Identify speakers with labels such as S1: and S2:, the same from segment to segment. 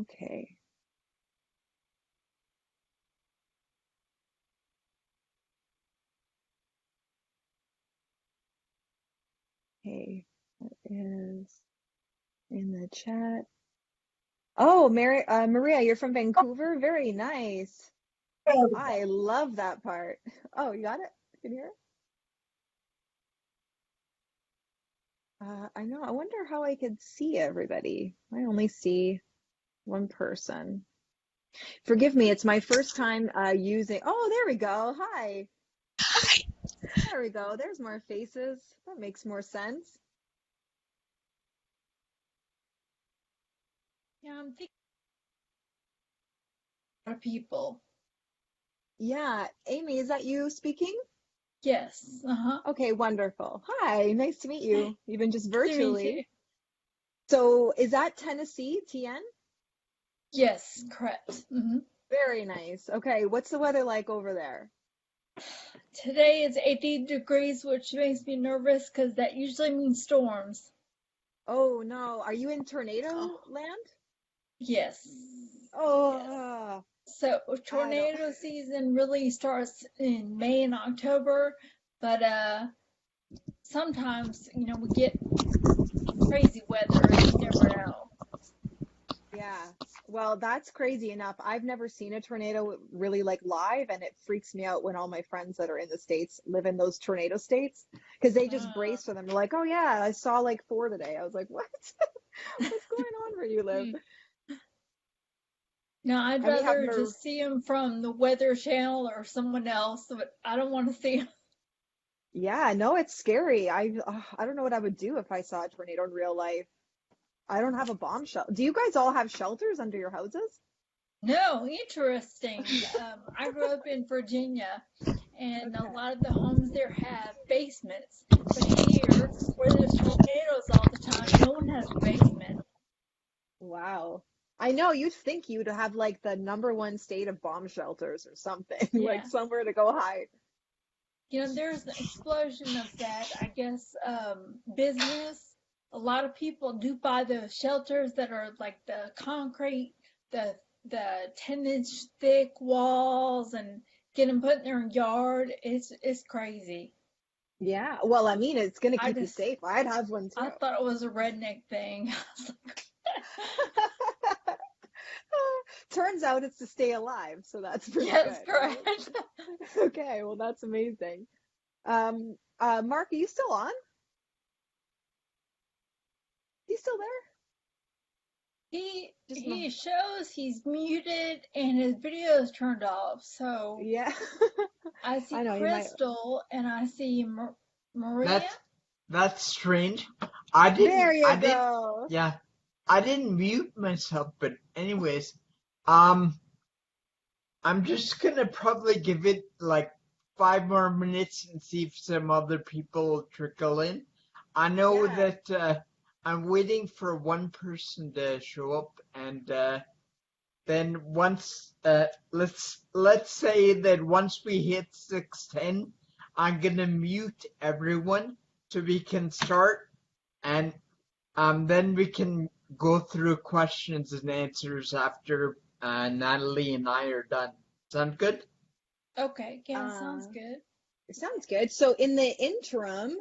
S1: Okay. Okay. That is in the chat. Oh, Maria, you're from Vancouver? Very nice. I love that part. Oh, you got it? You can hear it? I know. I wonder how I could see everybody. I only see one person. Forgive me, it's my first time using. Oh, there we go. Hi. There we go. There's more faces. That makes more sense.
S2: Yeah, I'm thinking of people.
S1: Yeah. Amy, is that you speaking?
S2: Yes. Uh-huh.
S1: Okay, wonderful. Hi, nice to meet you, even just
S2: Me too.
S1: virtually. So, is that Tennessee, TN?
S2: Yes, correct.
S1: Very nice. Okay, what's the weather like over there?
S2: Today is 80 degrees, which makes me nervous because that usually means storms.
S1: Oh no, are you in
S2: Oh,
S1: tornado land?
S2: yes. Yes.
S1: Oh,
S2: So
S1: I don't.
S2: tornado season really starts in May and October, but sometimes, we get crazy weather and you never know.
S1: Yeah. Well, that's crazy enough. I've never seen a tornado really like live, and it freaks me out when all my friends that are in the States live in those tornado states because they just
S2: Uh,
S1: brace for them. They're like, "Oh yeah, I saw like four today." I was like, "What? What's going on where you live?"
S2: hmm. Now, I'd
S1: And we have
S2: rather just see them from the Weather Channel or someone else, but I don't want to see them.
S1: yeah, no, it's scary. I don't know what I would do if I saw a tornado in real life. I don't have a bomb shelter. Do you guys all have shelters under your houses?
S2: No, interesting. I grew up in Virginia, and a
S1: Okay.
S2: lot of the homes there have basements. But here, where there's tornadoes all the time, no one has a basement.
S1: Wow. I know you'd think you'd have like the number one state of bomb shelters or something, like
S2: Yeah.
S1: somewhere to go hide.
S2: There's an explosion of that, I guess, business. A lot of people do buy the shelters that are like the concrete, the the 10-inch thick walls and get them put in their yard. It's crazy.
S1: Yeah. Well, I mean, it's gonna
S2: I
S1: keep you
S2: just
S1: safe. I'd have one too.
S2: I thought it was a redneck thing. I was like,
S1: Turns out it's to stay alive, so that's pretty
S2: yes,
S1: good, right?
S2: correct.
S1: Okay, well, that's amazing. Mark, are you still on? You still there?
S2: He
S1: Just no.
S2: he shows he's muted and his video is turned off. So
S1: Yeah.
S2: I see
S1: I know you might.
S2: Crystal and I see Maria.
S3: That's strange.
S1: There
S3: I
S1: you
S3: didn't,
S1: go.
S3: yeah, I didn't mute myself, but anyways, um, I'm just gonna probably give it like 5 more minutes and see if some other people will trickle in. I know
S1: Yeah.
S3: that I'm waiting for one person to show up, and then once let's say that once we hit 6:10, I'm gonna mute everyone so we can start, and then we can go through questions and answers after Natalie and I are done. Sound good?
S2: Okay, yeah, sounds
S1: Uh,
S2: good.
S1: Sounds good. So in the interim,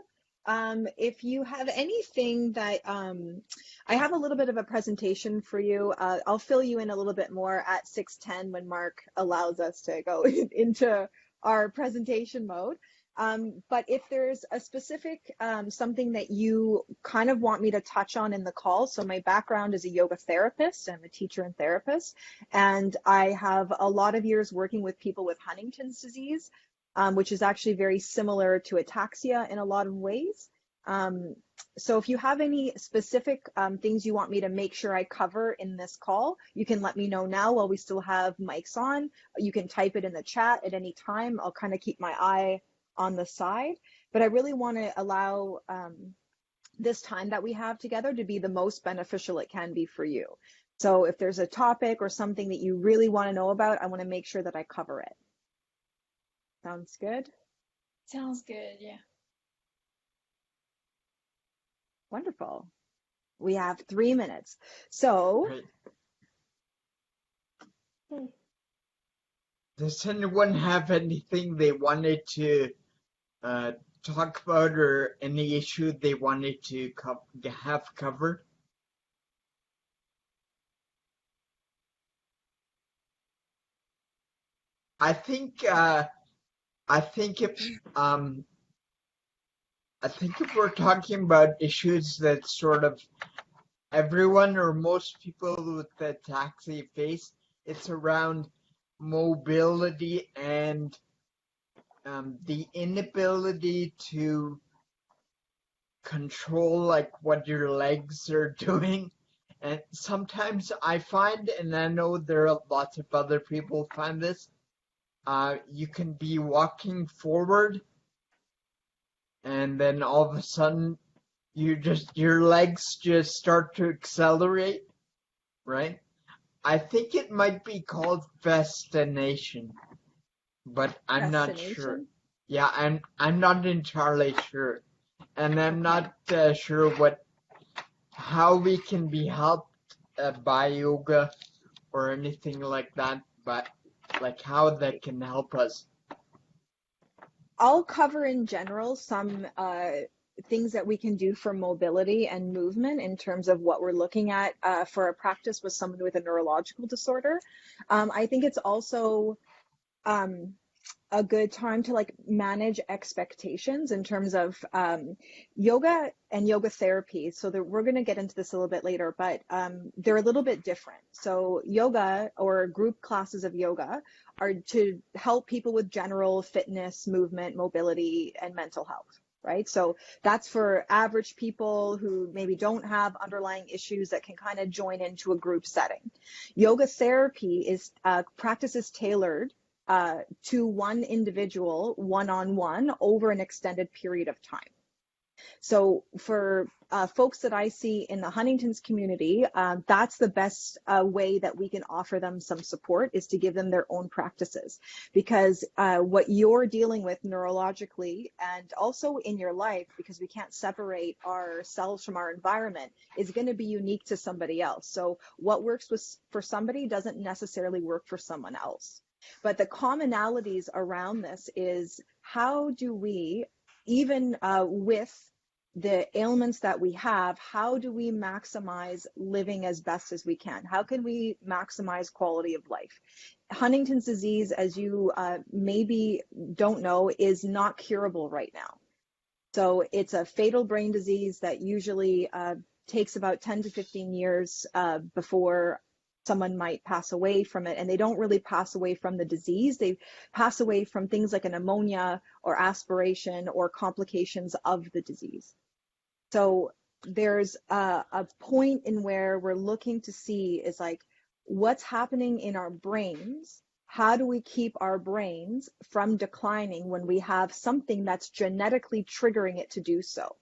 S1: if you have anything that I have a little bit of a presentation for you. I'll fill you in a little bit more at 6:10 when Mark allows us to go into our presentation mode. But if there's a specific something that you kind of want me to touch on in the call, so my background is a yoga therapist. I'm a teacher and therapist, and I have a lot of years working with people with Huntington's disease, which is actually very similar to ataxia in a lot of ways. Um, so if you have any specific things you want me to make sure I cover in this call, you can let me know now while we still have mics on. You can type it in the chat at any time. I'll kind of keep my eye on the side, but I really want to allow this time that we have together to be the most beneficial it can be for you. So if there's a topic or something that you really want to know about, I want to make sure that I cover it. Sounds good?
S2: Sounds good, yeah.
S1: Wonderful. We have 3 minutes. So
S3: Great. Does anyone have anything they wanted to uh, talk about, or any issue they wanted to have covered? I think if we're talking about issues that sort of everyone or most people with ataxia face, it's around mobility and the inability to control like what your legs are doing. And sometimes I find, and I know there are lots of other people find this, you can be walking forward and then all of a sudden your legs just start to accelerate, right? I think it might be called fascination, but I'm not sure.
S1: Fascination?
S3: Yeah, I'm not entirely sure, and I'm
S1: Okay.
S3: not sure how we can be helped by yoga or anything like that, but like how that can help us.
S1: I'll cover in general some things that we can do for mobility and movement in terms of what we're looking at for a practice with someone with a neurological disorder. I think it's also um, a good time to like manage expectations in terms of yoga and yoga therapy. So that we're going to get into this a little bit later, but they're a little bit different. So yoga or group classes of yoga are to help people with general fitness, movement, mobility, and mental health. Right. So that's for average people who maybe don't have underlying issues that can kind of join into a group setting. Yoga therapy is practices tailored to one individual one-on-one over an extended period of time. So for folks that I see in the Huntington's community, that's the best way that we can offer them some support, is to give them their own practices. Because what you're dealing with neurologically and also in your life, because we can't separate ourselves from our environment, is going to be unique to somebody else. So what works for somebody doesn't necessarily work for someone else. But the commonalities around this is, how do we, even with the ailments that we have, how do we maximize living as best as we can? How can we maximize quality of life? Huntington's disease, as you maybe don't know, is not curable right now. So it's a fatal brain disease that usually takes about 10 to 15 years before someone might pass away from it. And they don't really pass away from the disease. They pass away from things like a pneumonia or aspiration or complications of the disease. So there's a point in where we're looking to see is like, what's happening in our brains? How do we keep our brains from declining when we have something that's genetically triggering it to do so?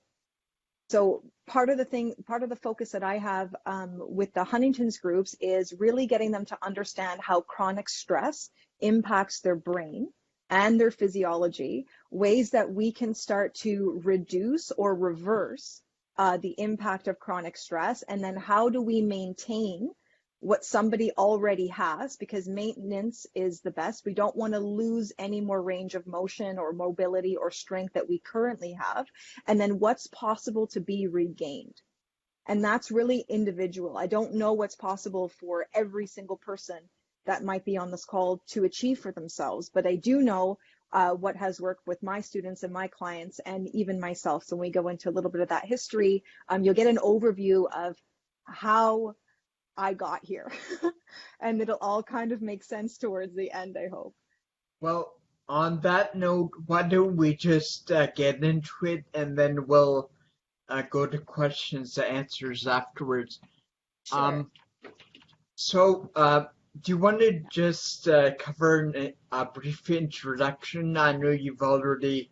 S1: So part of the focus that I have with the Huntington's groups is really getting them to understand how chronic stress impacts their brain and their physiology, ways that we can start to reduce or reverse the impact of chronic stress, and then how do we maintain what somebody already has, because maintenance is the best. We don't want to lose any more range of motion or mobility or strength that we currently have. And then what's possible to be regained. And that's really individual. I don't know what's possible for every single person that might be on this call to achieve for themselves, but I do know what has worked with my students and my clients and even myself. So when we go into a little bit of that history, you'll get an overview of how I got here. And it'll all kind of make sense towards the end, I hope.
S3: Well, on that note, why don't we just get into it, and then we'll go to questions and answers afterwards.
S1: Sure.
S3: So, do you want to just cover a brief introduction? I know you've already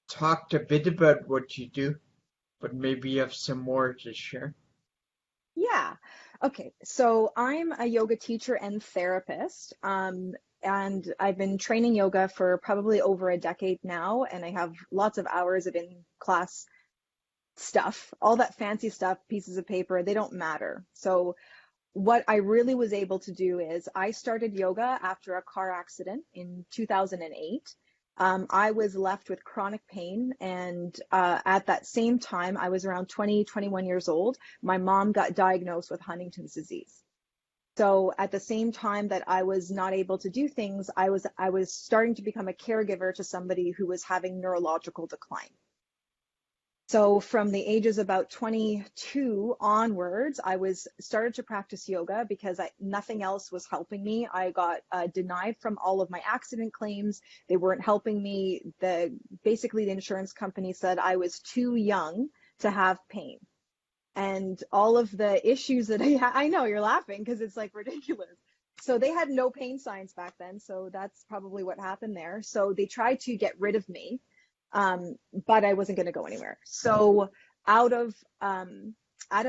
S3: talked a bit about what you do, but maybe you have some more to share.
S1: Yeah. Okay. So I'm a yoga teacher and therapist. And I've been training yoga for probably over a decade now. And I have lots of hours of in-class stuff, all that fancy stuff, pieces of paper, they don't matter. So what I really was able to do is I started yoga after a car accident in 2008. I was left with chronic pain. And at that same time, I was around 20, 21 years old. My mom got diagnosed with Huntington's disease. So at the same time that I was not able to do things, I was starting to become a caregiver to somebody who was having neurological decline. So from the ages about 22 onwards, I was started to practice yoga because nothing else was helping me. I got denied from all of my accident claims. They weren't helping me. Basically, the insurance company said I was too young to have pain. And all of the issues that I know you're laughing because it's like ridiculous. So they had no pain science back then. So that's probably what happened there. So they tried to get rid of me. But I wasn't going to go anywhere. So out of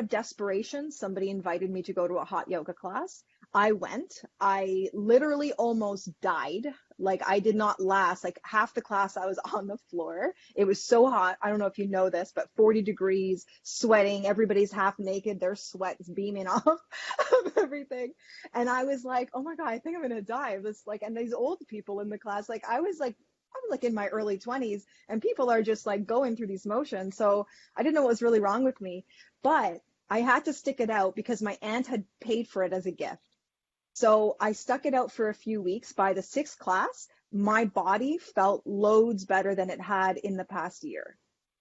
S1: desperation, somebody invited me to go to a hot yoga class. I went. I literally almost died. Like I did not last. Like half the class I was on the floor. It was so hot. I don't know if you know this, but 40 degrees, sweating. Everybody's half naked. Their sweat's beaming off of everything. And I was like, oh my God, I think I'm going to die. And these old people in the class, I was in my early 20s and people are just like going through these motions. So I didn't know what was really wrong with me, but I had to stick it out because my aunt had paid for it as a gift. So I stuck it out for a few weeks. By the 6th class, my body felt loads better than it had in the past year.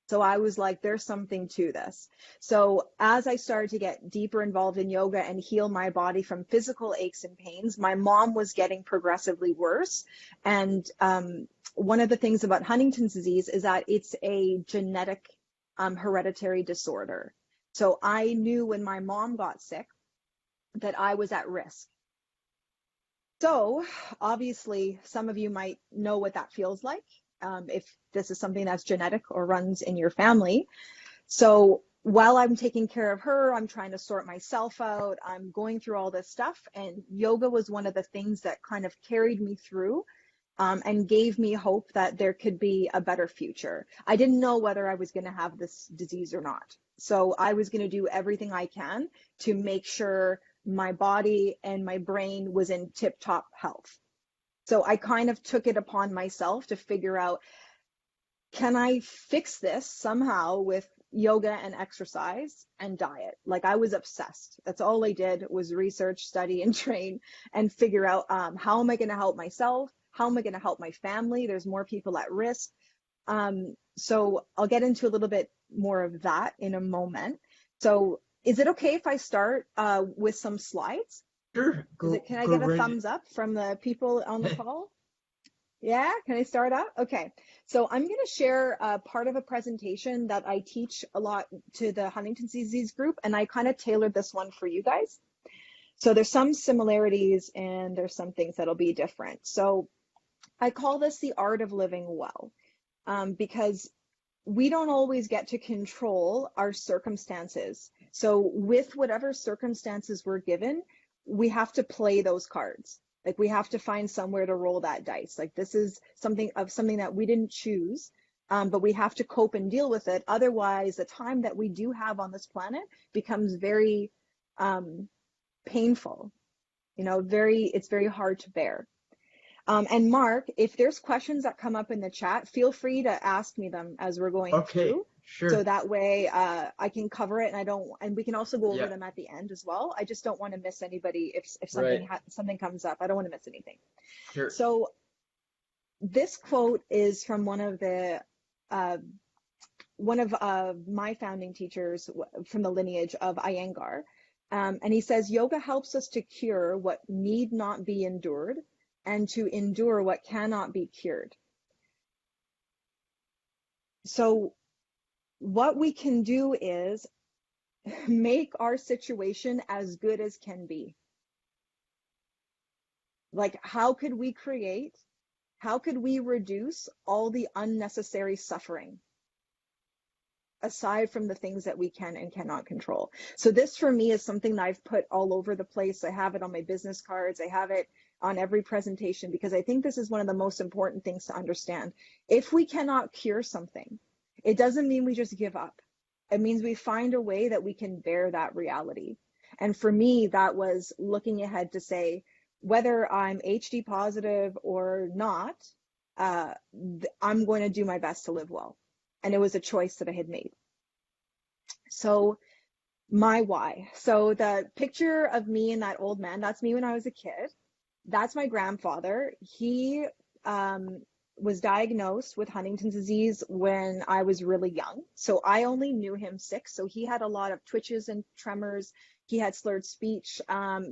S1: So I was like, there's something to this. So as I started to get deeper involved in yoga and heal my body from physical aches and pains, my mom was getting progressively worse. And one of the things about Huntington's disease is that it's a genetic hereditary disorder. So I knew when my mom got sick that I was at risk. So obviously, some of you might know what that feels like. If this is something that's genetic or runs in your family. So while I'm taking care of her, I'm trying to sort myself out. I'm going through all this stuff. And yoga was one of the things that kind of carried me through and gave me hope that there could be a better future. I didn't know whether I was going to have this disease or not. So I was going to do everything I can to make sure my body and my brain was in tip-top health. So I kind of took it upon myself to figure out, can I fix this somehow with yoga and exercise and diet? Like I was obsessed. That's all I did was research, study, and train and figure out how am I going to help myself? How am I going to help my family? There's more people at risk. So I'll get into a little bit more of that in a moment. So is it okay if I start with some slides?
S3: Sure.
S1: Can I get a thumbs up from the people on the call? Yeah, can I start up? Okay, so I'm going to share part of a presentation that I teach a lot to the Huntington's disease group, and I kind of tailored this one for you guys. So there's some similarities and there's some things that'll be different. So I call this the art of living well, because we don't always get to control our circumstances. So with whatever circumstances we're given, we have to play those cards. Like we have to find somewhere to roll that dice. Like this is something that we didn't choose, but we have to cope and deal with it. Otherwise, the time that we do have on this planet becomes very painful. It's very hard to bear. And Mark, if there's questions that come up in the chat, feel free to ask me them as we're going through.
S3: Sure.
S1: So that way I can cover it, and we can also go over them at the end as well. I just don't want to miss anybody if something something comes up. I don't want to miss anything.
S3: Sure.
S1: So this quote is from one of my founding teachers from the lineage of Iyengar. And he says, yoga helps us to cure what need not be endured and to endure what cannot be cured. So what we can do is make our situation as good as can be. Like, how could we reduce all the unnecessary suffering aside from the things that we can and cannot control? So this for me is something that I've put all over the place. I have it on my business cards. I have it on every presentation because I think this is one of the most important things to understand. If we cannot cure something, it doesn't mean we just give up. It means we find a way that we can bear that reality. And for me, that was looking ahead to say, whether I'm HD positive or not, I'm going to do my best to live well. And it was a choice that I had made. So my why. So the picture of me and that old man, that's me when I was a kid. That's my grandfather. He was diagnosed with Huntington's disease when I was really young. So I only knew him sick. So he had a lot of twitches and tremors. He had slurred speech,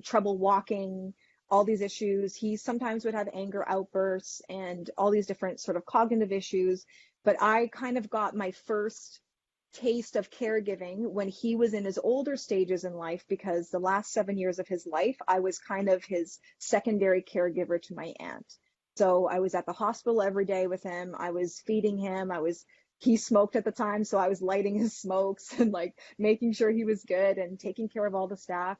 S1: trouble walking, all these issues. He sometimes would have anger outbursts and all these different sort of cognitive issues. But I kind of got my first taste of caregiving when he was in his older stages in life, because the last 7 years of his life, I was kind of his secondary caregiver to my aunt. So I was at the hospital every day with him. I was feeding him. He smoked at the time, so I was lighting his smokes and like making sure he was good and taking care of all the staff.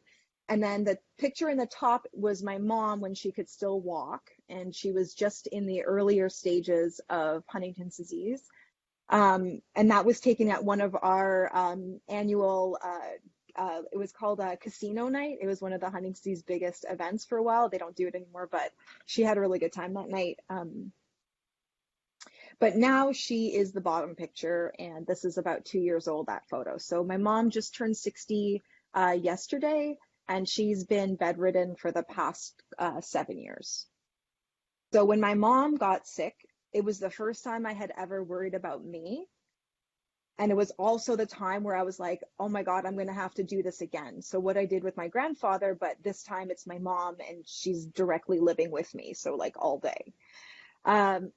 S1: And then the picture in the top was my mom when she could still walk, and she was just in the earlier stages of Huntington's disease. And that was taken at one of our annual, it was called a casino night. It was one of the Huntington's biggest events for a while. They don't do it anymore, but she had a really good time that night. But now she is the bottom picture, and this is about 2 years old, that photo. So my mom just turned 60 yesterday, and she's been bedridden for the past 7 years. So when my mom got sick, it was the first time I had ever worried about me. And it was also the time where I was like, oh my God, I'm going to have to do this again. So what I did with my grandfather, but this time it's my mom and she's directly living with me. So like all day.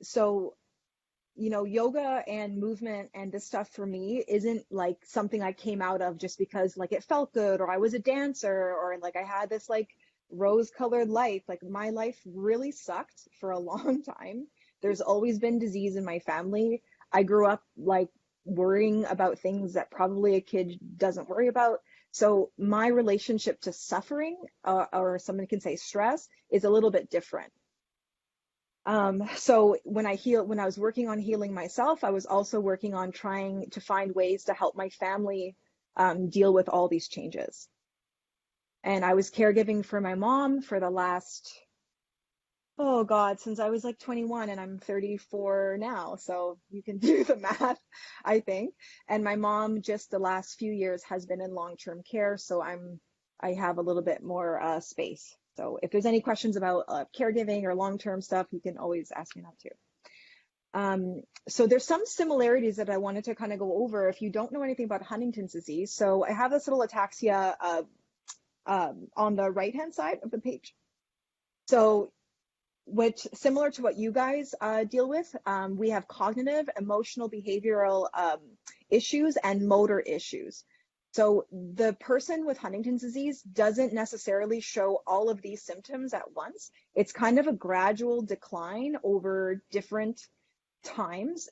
S1: So, you know, yoga and movement and this stuff for me isn't like something I came out of just because like it felt good, or I was a dancer, or like I had this like rose-colored life. Like my life really sucked for a long time. There's always been disease in my family. I grew up like worrying about things that probably a kid doesn't worry about. So my relationship to suffering, or someone can say stress, is a little bit different. So when I was working on healing myself, I was also working on trying to find ways to help my family deal with all these changes. And I was caregiving for my mom for the last, oh God, since I was like 21, and I'm 34 now. So you can do the math, I think. And my mom just the last few years has been in long-term care. So I have a little bit more space. So if there's any questions about caregiving or long-term stuff, you can always ask me that too. So there's some similarities that I wanted to kind of go over if you don't know anything about Huntington's disease. So I have this little ataxia on the right-hand side of the page. So which similar to what you guys deal with, we have cognitive, emotional, behavioral issues and motor issues. So the person with Huntington's disease doesn't necessarily show all of these symptoms at once. It's kind of a gradual decline over different times.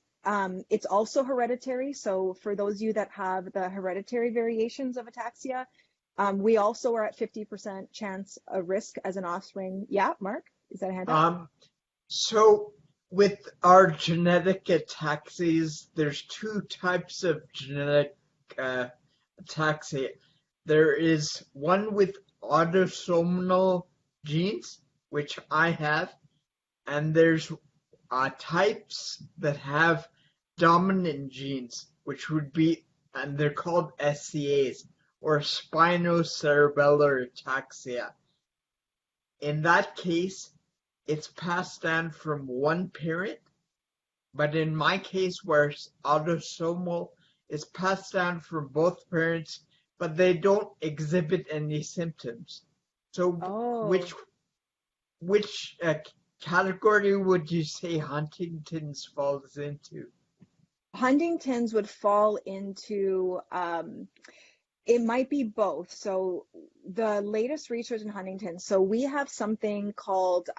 S1: It's also hereditary. So for those of you that have the hereditary variations of ataxia, we also are at 50% chance of risk as an offspring. Yeah, Mark? Is that a handout?
S3: So with our genetic ataxias, there's two types of genetic ataxia. There is one with autosomal genes, which I have, and there's types that have dominant genes, which would be, and they're called SCAs, or spinocerebellar ataxia. In that case, it's passed down from one parent, but in my case, where it's autosomal, it's passed down from both parents, but they don't exhibit any symptoms. So which category would you say Huntington's falls into?
S1: Huntington's would fall into, it might be both. So the latest research in Huntington, so we have something called,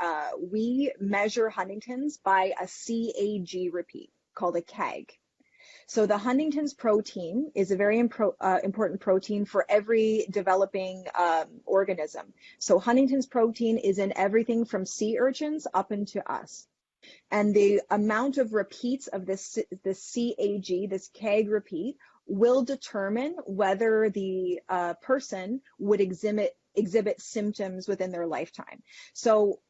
S1: we measure Huntington's by a CAG repeat called a CAG. So the Huntington's protein is a very important protein for every developing organism. So Huntington's protein is in everything from sea urchins up into us. And the amount of repeats of this CAG, this CAG repeat, will determine whether the person would exhibit symptoms within their lifetime. So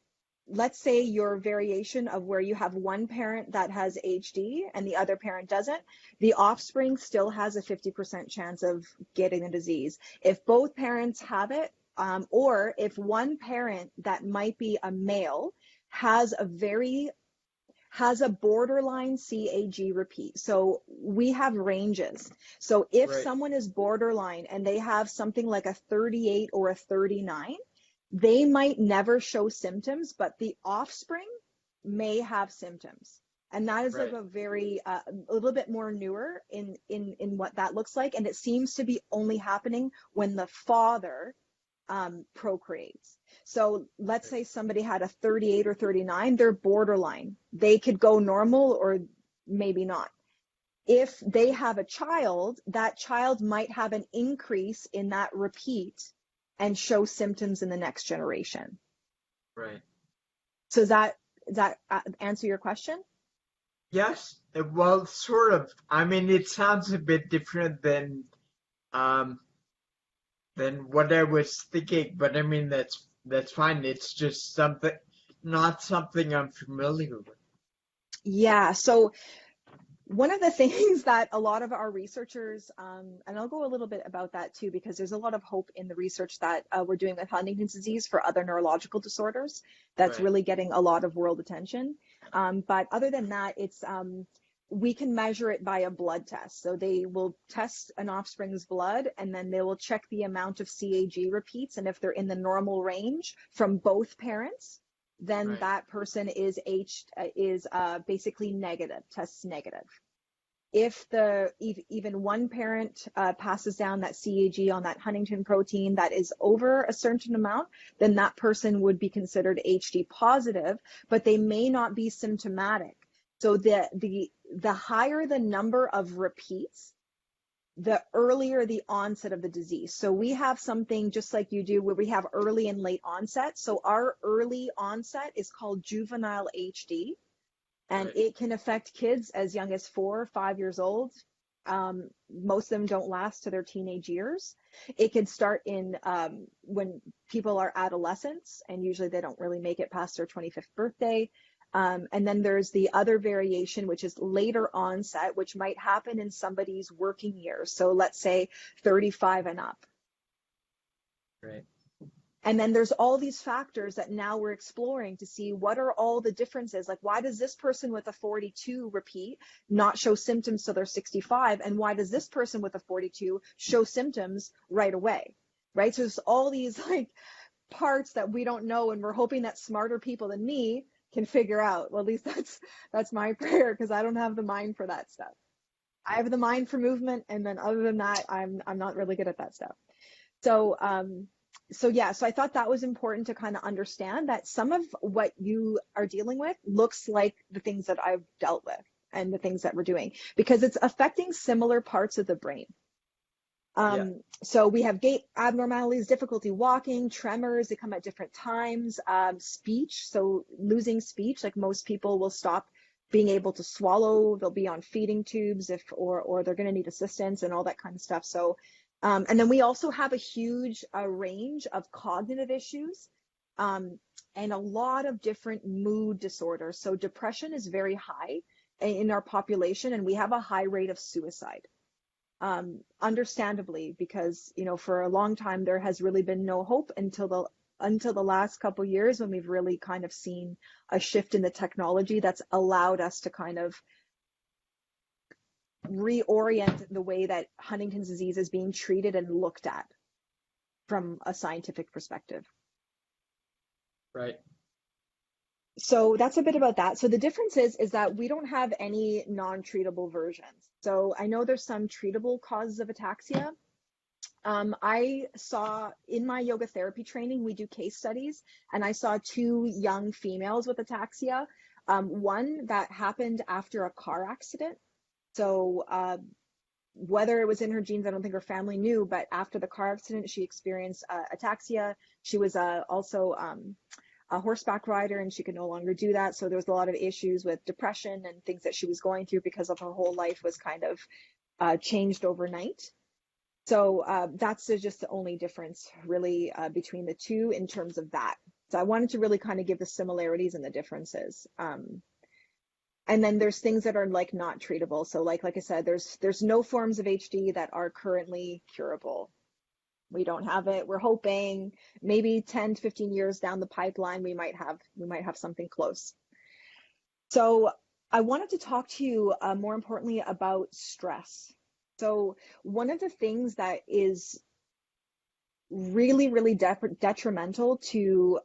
S1: let's say your variation of where you have one parent that has HD and the other parent doesn't, the offspring still has a 50% chance of getting the disease. If both parents have it, or if one parent that might be a male has a borderline CAG repeat. So we have ranges. So if
S3: Right.
S1: someone is borderline and they have something like a 38 or a 39, they might never show symptoms, but the offspring may have symptoms. And that is
S3: Right.
S1: like a very, a little bit more newer in what that looks like. And it seems to be only happening when the father procreates. So let's say somebody had a 38 or 39, they're borderline. They could go normal or maybe not. If they have a child, that child might have an increase in that repeat and show symptoms in the next generation.
S3: Right.
S1: So does that answer your question?
S3: Yes. Well, sort of. I mean, it sounds a bit different than what I was thinking, but I mean that's fine. It's just not something I'm familiar with.
S1: Yeah. So one of the things that a lot of our researchers, and I'll go a little bit about that too, because there's a lot of hope in the research that we're doing with Huntington's disease for other neurological disorders that's
S3: Right.
S1: really getting a lot of world attention. But other than that, it's we can measure it by a blood test. So they will test an offspring's blood, and then they will check the amount of CAG repeats. And if they're in the normal range from both parents, then
S3: Right.
S1: that person is basically negative, tests negative. If even one parent passes down that CAG on that Huntington protein that is over a certain amount, then that person would be considered HD positive, but they may not be symptomatic. So the higher the number of repeats, the earlier the onset of the disease. So we have something just like you do where we have early and late onset. So our early onset is called juvenile HD, and
S3: Right.
S1: it can affect kids as young as 4 or 5 years old. Most of them don't last to their teenage years. It can start in when people are adolescents, and usually they don't really make it past their 25th birthday. And then there's the other variation, which is later onset, which might happen in somebody's working years. So let's say 35 and up.
S3: Right.
S1: And then there's all these factors that now we're exploring to see what are all the differences. Like, why does this person with a 42 repeat not show symptoms till they're 65? And why does this person with a 42 show symptoms right away? Right? So there's all these like parts that we don't know, and we're hoping that smarter people than me can figure out. Well, at least that's my prayer, because I don't have the mind for that stuff. I have the mind for movement, and then other than that, I'm not really good at that stuff. So yeah, so I thought that was important to kind of understand that some of what you are dealing with looks like the things that I've dealt with and the things that we're doing, because it's affecting similar parts of the brain.
S3: Yeah.
S1: So we have gait abnormalities, difficulty walking, tremors, they come at different times, speech, so losing speech, like most people will stop being able to swallow, they'll be on feeding tubes or they're going to need assistance and all that kind of stuff. So, and then we also have a huge range of cognitive issues, and a lot of different mood disorders. So depression is very high in our population, and we have a high rate of suicide. Understandably, because for a long time there has really been no hope until the last couple of years, when we've really kind of seen a shift in the technology that's allowed us to kind of reorient the way that Huntington's disease is being treated and looked at from a scientific perspective.
S3: Right.
S1: So that's a bit about that. So the difference is that we don't have any non-treatable versions. So I know there's some treatable causes of ataxia. I saw in my yoga therapy training, we do case studies, and I saw 2 young females with ataxia. One that happened after a car accident. So whether it was in her genes, I don't think her family knew, but after the car accident, she experienced ataxia. She was also a horseback rider, and she could no longer do that. So there was a lot of issues with depression and things that she was going through, because of her whole life was kind of changed overnight. So that's just the only difference really between the two in terms of that. So I wanted to really kind of give the similarities and the differences. And then there's things that are like not treatable. So like I said, there's no forms of HD that are currently curable. We don't have it. We're hoping maybe 10 to 15 years down the pipeline, we might have something close. So I wanted to talk to you more importantly about stress. So one of the things that is really, really detrimental to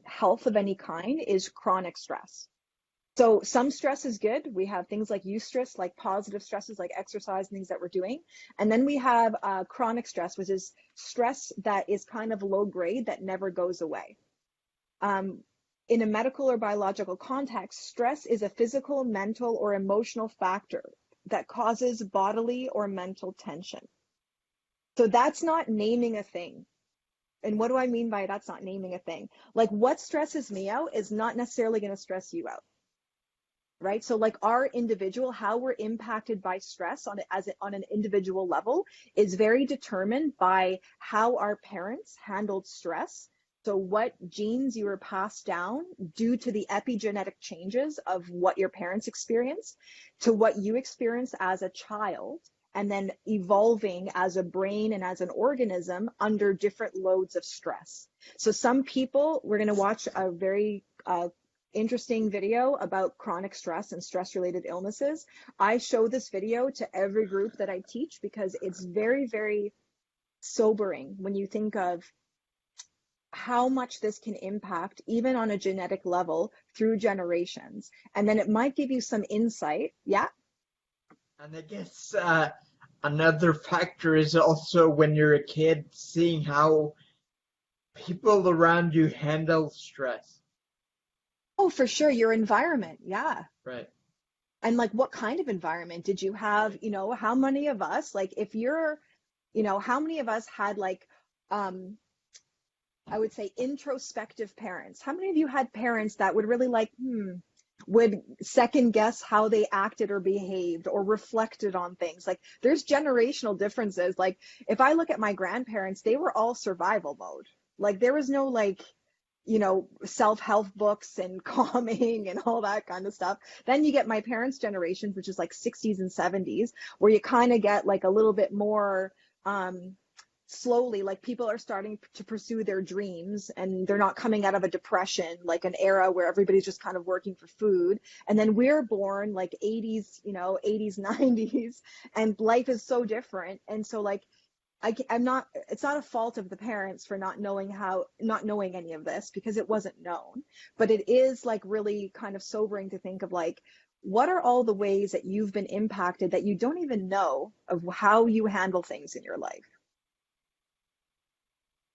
S1: health of any kind is chronic stress. So some stress is good. We have things like eustress, like positive stresses, like exercise, things that we're doing. And then we have chronic stress, which is stress that is kind of low grade that never goes away. In a medical or biological context, stress is a physical, mental, or emotional factor that causes bodily or mental tension. So that's not naming a thing. And what do I mean by that's not naming a thing? Like what stresses me out is not necessarily going to stress you out. Right? So like our individual, how we're impacted by stress on an individual level is very determined by how our parents handled stress. So what genes you were passed down due to the epigenetic changes of what your parents experienced to what you experienced as a child, and then evolving as a brain and as an organism under different loads of stress. So some people, we're going to watch a very interesting video about chronic stress and stress-related illnesses. I show this video to every group that I teach because it's very, very sobering when you think of how much this can impact even on a genetic level through generations. And then it might give you some insight. Yeah.
S3: And I guess another factor is also when you're a kid, seeing how people around you handle stress.
S1: Oh, for sure. Your environment. Yeah.
S3: Right.
S1: And like, what kind of environment did you have? You know, how many of us, like, if you're, you know, how many of us had like, I would say introspective parents? How many of you had parents that would really like, would second guess how they acted or behaved or reflected on things? Like, there's generational differences. Like, if I look at my grandparents, they were all survival mode. Like, there was no like, you know, self-help books and calming and all that kind of stuff. Then you get my parents' generation, which is like 60s and 70s, where you kind of get like a little bit more slowly, like people are starting to pursue their dreams and they're not coming out of a depression, like an era where everybody's just kind of working for food. And then we're born like 80s, you know, 80s, 90s, and life is so different. And so like, I'm not, it's not a fault of the parents for not knowing any of this because it wasn't known, but it is like really kind of sobering to think of like, what are all the ways that you've been impacted that you don't even know of how you handle things in your life?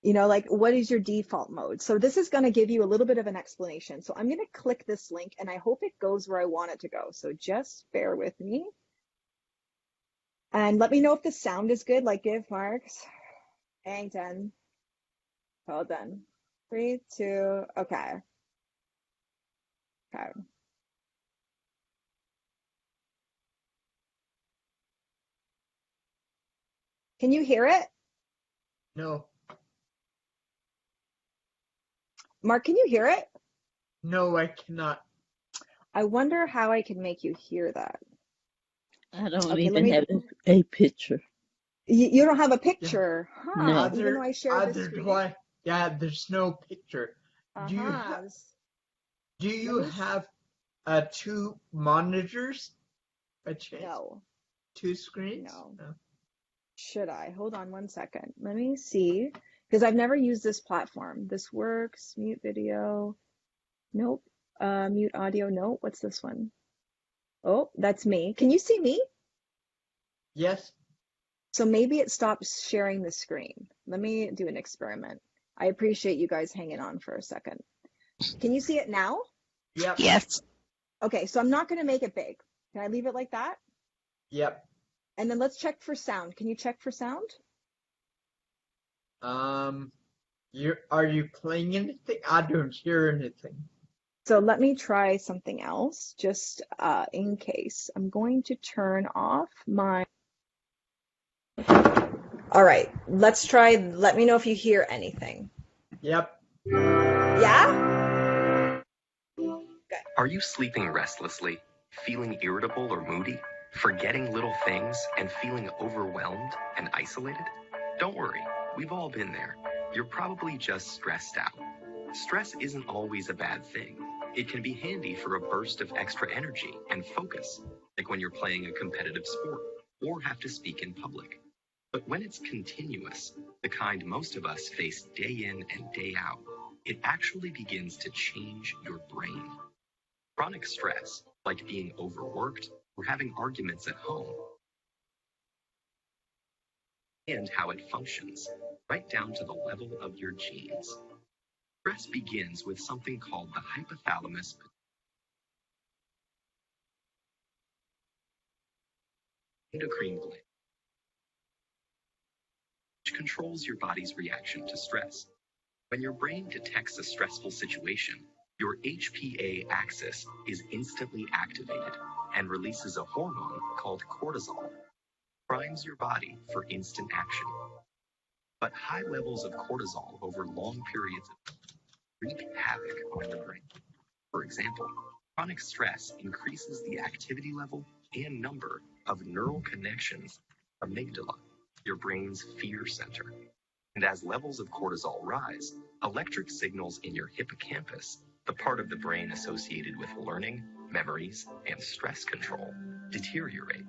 S1: You know, like what is your default mode? So this is going to give you a little bit of an explanation. So I'm going to click this link and I hope it goes where I want it to go. So just bear with me. And let me know if the sound is good, like give marks. Hang 10. Hold on. 3, 2, okay. Okay. Can you hear it?
S3: No.
S1: Mark, can you hear it?
S3: No, I cannot.
S1: I wonder how I can make you hear that.
S4: I don't even have a picture.
S1: You don't have a picture,
S3: yeah.
S1: huh?
S4: No.
S1: Even though I shared this screen.
S3: Yeah, there's no picture. Do you have 2 monitors?
S1: No.
S3: 2 screens?
S1: No. Should I? Hold on one second. Let me see. Because I've never used this platform. This works. Mute video. Nope. Mute audio. Nope. What's this one? Oh, that's me. Can you see me?
S3: Yes.
S1: So maybe it stops sharing the screen. Let me do an experiment. I appreciate you guys hanging on for a second. Can you see it now?
S3: Yep.
S4: Yes.
S1: Okay, so I'm not going to make it big. Can I leave it like that?
S3: Yep.
S1: And then let's check for sound. Can you check for sound?
S3: Are you playing anything? I don't hear anything.
S1: So let me try something else, just in case. I'm going to turn off my All right, let's try. Let me know if you hear anything.
S3: Yep.
S1: Yeah?
S5: Are you sleeping restlessly, feeling irritable or moody, forgetting little things, and feeling overwhelmed and isolated? Don't worry, we've all been there. You're probably just stressed out. Stress isn't always a bad thing. It can be handy for a burst of extra energy and focus, like when you're playing a competitive sport or have to speak in public. But when it's continuous, the kind most of us face day in and day out, it actually begins to change your brain. Chronic stress, like being overworked or having arguments at home, and how it functions, right down to the level of your genes. Stress begins with something called the hypothalamus endocrine gland, which controls your body's reaction to stress. When your brain detects a stressful situation, your HPA axis is instantly activated and releases a hormone called cortisol, primes your body for instant action. But high levels of cortisol over long periods wreak havoc on the brain. For example, chronic stress increases the activity level and number of neural connections, amygdala, your brain's fear center. And as levels of cortisol rise, electric signals in your hippocampus, the part of the brain associated with learning, memories, and stress control, deteriorate.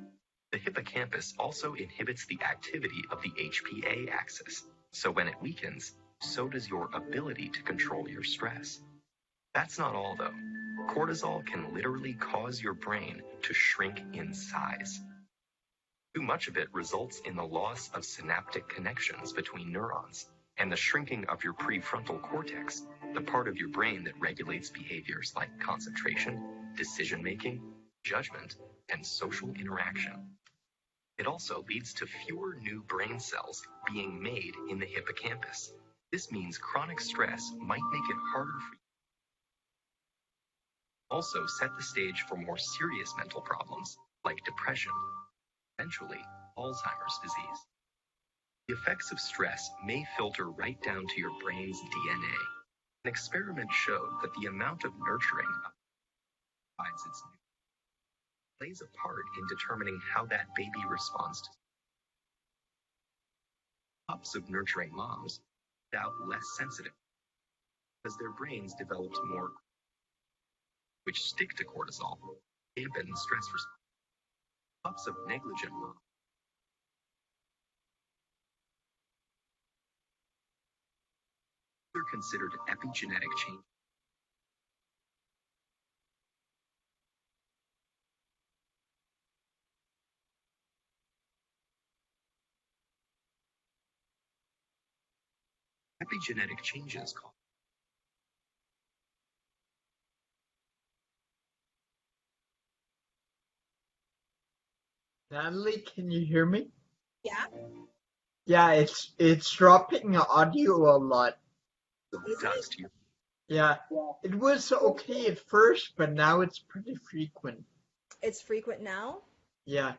S5: The hippocampus also inhibits the activity of the HPA axis, so when it weakens, so does your ability to control your stress. That's not all, though. Cortisol can literally cause your brain to shrink in size. Too much of it results in the loss of synaptic connections between neurons and the shrinking of your prefrontal cortex, the part of your brain that regulates behaviors like concentration, decision-making, judgment, and social interaction. It also leads to fewer new brain cells being made in the hippocampus. This means chronic stress might make it harder for you. Also set the stage for more serious mental problems like depression, eventually Alzheimer's disease. The effects of stress may filter right down to your brain's DNA. An experiment showed that the amount of nurturing provides its plays a part in determining how that baby responds to pups of nurturing moms out less sensitive because their brains developed more, which stick to cortisol, dampen stress response. Pups of negligent moms are considered epigenetic change. Epigenetic changes called
S3: Natalie, can you hear me?
S1: Yeah.
S3: Yeah, it's dropping audio a lot.
S5: does to your
S3: Yeah, it was okay at first, but now it's pretty frequent.
S1: It's frequent now?
S3: Yeah.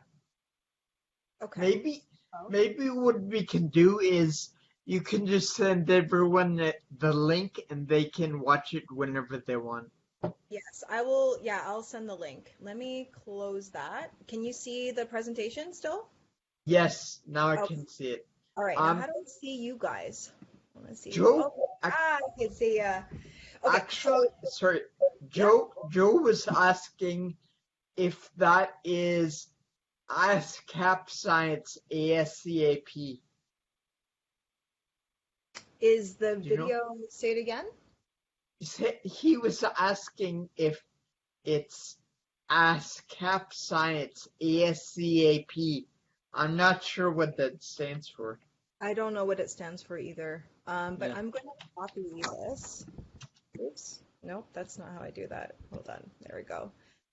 S1: Okay.
S3: Maybe what we can do is you can just send everyone the link and they can watch it whenever they want.
S1: Yes, I will. Yeah, I'll send the link. Let me close that. Can you see the presentation still?
S3: Yes, now I
S1: Okay.
S3: can see it.
S1: All right. Now, how do I see you guys? Let's see.
S3: Joe,
S1: I can see. Okay.
S3: actually, sorry, Joe was asking if that is ASCAP Science ASCAP.
S1: Is the
S3: Do you know?
S1: video, say it again?
S3: He was asking if it's ASCAP Science ASCAP. I'm not sure what that stands for.
S1: I don't know what it stands for either. But
S3: Yeah.
S1: I'm going to copy this. Oops. Nope, that's not how I do that. Hold on. There we go.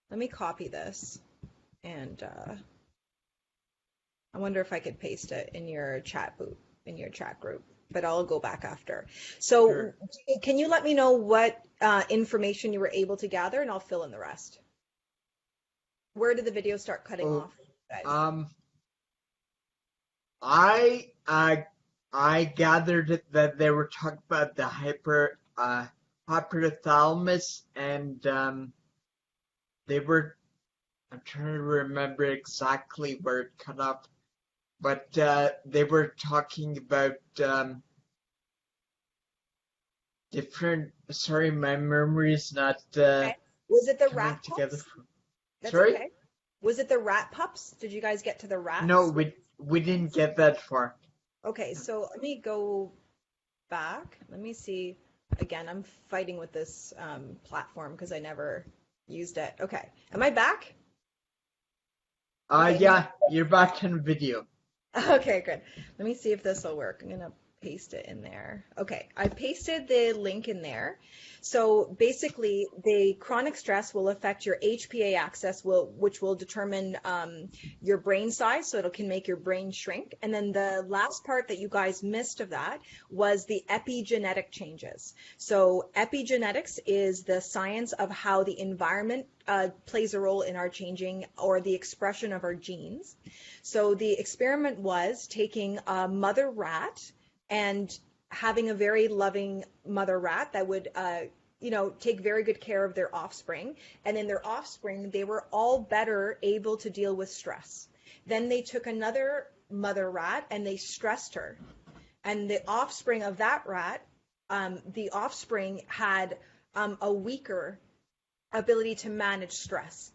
S1: Let me copy this. And I wonder if I could paste it in your chat group, but I'll go back after. So
S3: Sure.
S1: Can you let me know what information you were able to gather, and I'll fill in the rest? Where did the video start cutting off, guys?
S3: I gathered that they were talking about the hypothalamus, and they were. I'm trying to remember exactly where it cut off, but they were talking about different. Sorry, my memory is not
S1: Okay. Was it the
S3: coming
S1: rat
S3: together.
S1: pups? That's
S3: Sorry?
S1: okay. Was it the rat pups? Did you guys get to the
S3: No,
S1: rats?
S3: we didn't get that far.
S1: Okay, so let me go back. Let me see. Again, I'm fighting with this platform because I never used it. Okay, am I back? Okay.
S3: Yeah, you're back in video.
S1: Okay, good. Let me see if this will work. I'm gonna paste it in there. Okay, I pasted the link in there. So basically, the chronic stress will affect your HPA axis, which will determine your brain size, so it can make your brain shrink. And then the last part that you guys missed of that was the epigenetic changes. So epigenetics is the science of how the environment plays a role in our changing or the expression of our genes. So the experiment was taking a mother rat and having a very loving mother rat that would take very good care of their offspring. And in their offspring, they were all better able to deal with stress. Then they took another mother rat and they stressed her. And the offspring of that rat, the offspring had a weaker ability to manage stress.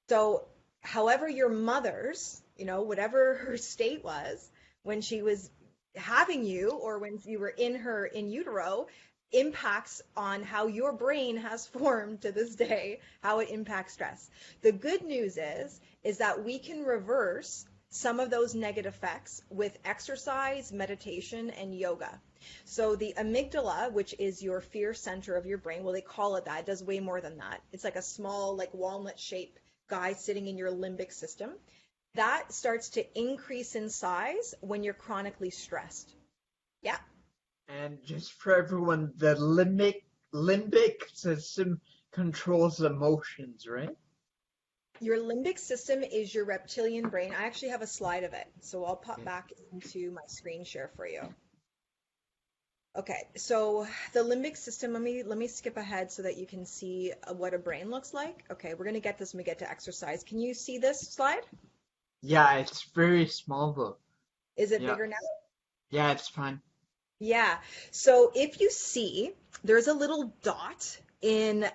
S1: So however your mother's, whatever her state was when she was having you or when you were in utero impacts on how your brain has formed to this day, how it impacts stress. The good news is that we can reverse some of those negative effects with exercise, meditation, and yoga. So the amygdala, which is your fear center of your brain, well, they call it that. It does way more than that. It's like a small, like walnut-shaped guy sitting in your limbic system. That starts to increase in size when you're chronically stressed. Yeah.
S3: And just for everyone, the limbic system controls emotions, right?
S1: Your limbic system is your reptilian brain. I actually have a slide of it, so I'll pop back into my screen share for you. Okay, so the limbic system, let me skip ahead so that you can see what a brain looks like. Okay, we're going to get this when we get to exercise. Can you see this slide?
S3: Yeah, it's very small though.
S1: Is it bigger now?
S3: Yeah, it's fine.
S1: Yeah, so if you see, there's a little dot in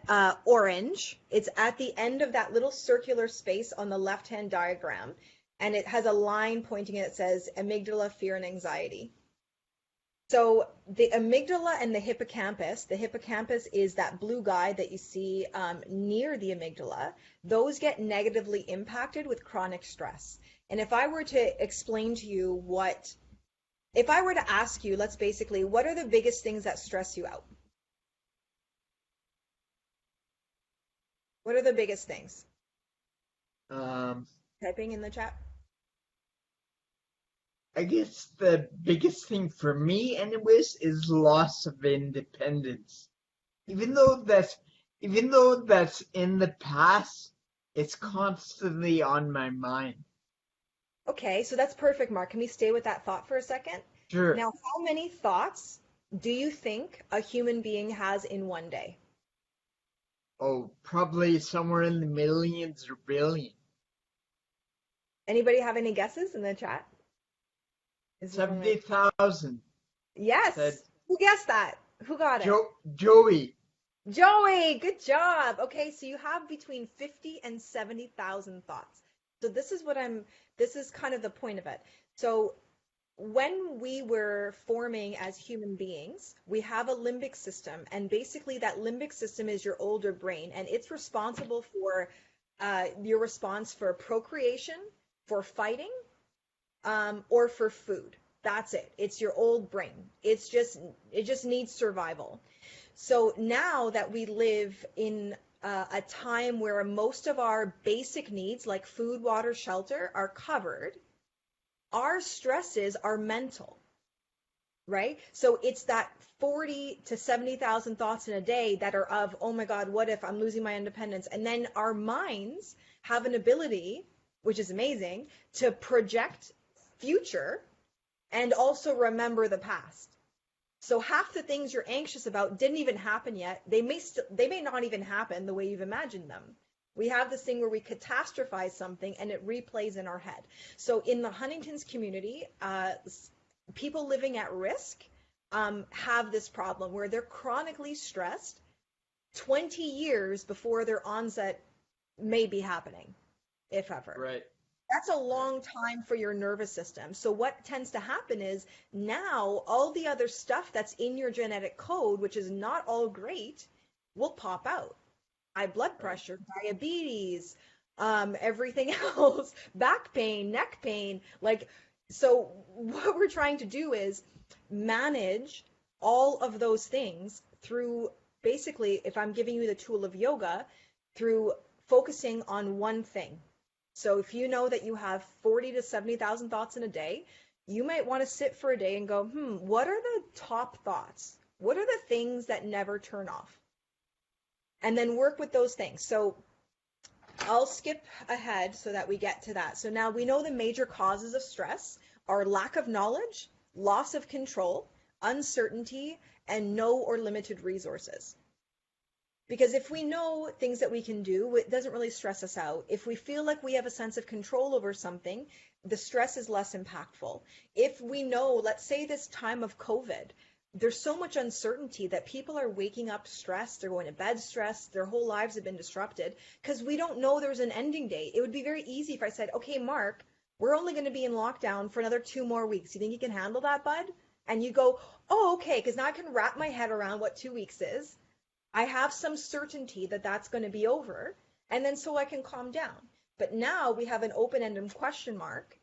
S1: orange. It's at the end of that little circular space on the left-hand diagram, and it has a line pointing it that says amygdala, fear, and anxiety. So the amygdala and the hippocampus is that blue guy that you see near the amygdala. Those get negatively impacted with chronic stress. And if I were to explain to you if I were to ask you, what are the biggest things that stress you out? What are the biggest things? Typing in the chat.
S3: I guess the biggest thing for me, anyways, is loss of independence. Even though that's in the past, it's constantly on my mind.
S1: Okay, so that's perfect, Mark. Can we stay with that thought for a second?
S3: Sure.
S1: Now, how many thoughts do you think a human being has in one day?
S3: Oh, probably somewhere in the millions or billions.
S1: Anybody have any guesses in the chat?
S3: 70,000.
S1: Yes. Who guessed that? Who got it?
S3: Joey.
S1: Joey, good job. Okay, so you have between 50 and 70,000 thoughts. So this is kind of the point of it. So when we were forming as human beings, we have a limbic system, and basically that limbic system is your older brain, and it's responsible for your response for procreation, for fighting, or for food. That's it. It's your old brain. It just needs survival. So now that we live in a time where most of our basic needs like food, water, shelter are covered, our stresses are mental, right? So it's that 40 to 70,000 thoughts in a day that are of, oh my God, what if I'm losing my independence? And then our minds have an ability, which is amazing, to project future and also remember the past. So half the things you're anxious about didn't even happen yet. They may not even happen the way you've imagined them. We have this thing where we catastrophize something and it replays in our head. So in the Huntington's community, people living at risk have this problem where they're chronically stressed 20 years before their onset may be happening, if ever.
S3: Right.
S1: That's a long time for your nervous system. So what tends to happen is now all the other stuff that's in your genetic code, which is not all great, will pop out. High blood pressure, diabetes, everything else, back pain, neck pain. Like, so what we're trying to do is manage all of those things through, basically, if I'm giving you the tool of yoga, through focusing on one thing. So if you know that you have 40 to 70,000 thoughts in a day, you might want to sit for a day and go, what are the top thoughts? What are the things that never turn off? And then work with those things. So I'll skip ahead so that we get to that. So now we know the major causes of stress are lack of knowledge, loss of control, uncertainty, and no or limited resources. Because if we know things that we can do, it doesn't really stress us out. If we feel like we have a sense of control over something, the stress is less impactful. If we know, let's say this time of COVID, there's so much uncertainty that people are waking up stressed, they're going to bed stressed, their whole lives have been disrupted because we don't know there's an ending date. It would be very easy if I said, okay, Mark, we're only going to be in lockdown for another 2 more weeks. You think you can handle that, bud? And you go, oh, okay, because now I can wrap my head around what 2 weeks is. I have some certainty that that's going to be over, and then so I can calm down. But now we have an open-ended question mark,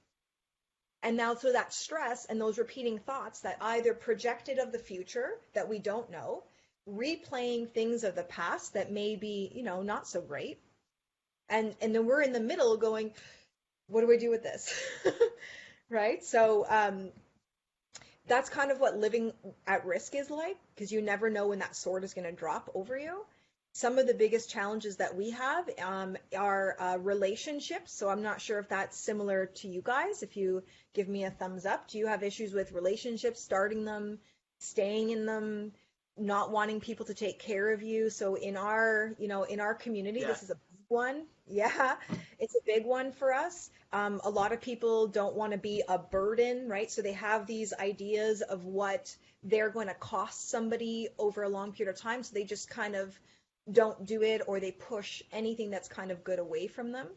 S1: and now so that stress and those repeating thoughts that either projected of the future that we don't know, replaying things of the past that may be, not so great, and then we're in the middle going, what do I do with this? Right? So that's kind of what living at risk is like, because you never know when that sword is going to drop over you. Some of the biggest challenges that we have are relationships. So I'm not sure if that's similar to you guys. If you give me a thumbs up, do you have issues with relationships, starting them, staying in them, not wanting people to take care of you? So in our community, This is a big one. Yeah, it's a big one for us. A lot of people don't want to be a burden, right? So they have these ideas of what they're going to cost somebody over a long period of time. So they just kind of don't do it, or they push anything that's kind of good away from them.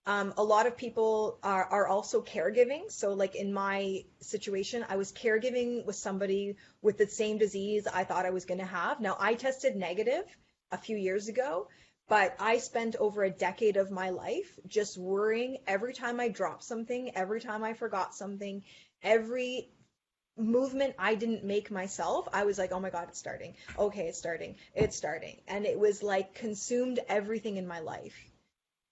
S1: A lot of people are also caregiving. So like in my situation, I was caregiving with somebody with the same disease I thought I was going to have. Now, I tested negative a few years ago, but I spent over a decade of my life just worrying every time I dropped something, every time I forgot something, every movement I didn't make myself. I was like, oh my God, it's starting. Okay, it's starting. And it was like consumed everything in my life.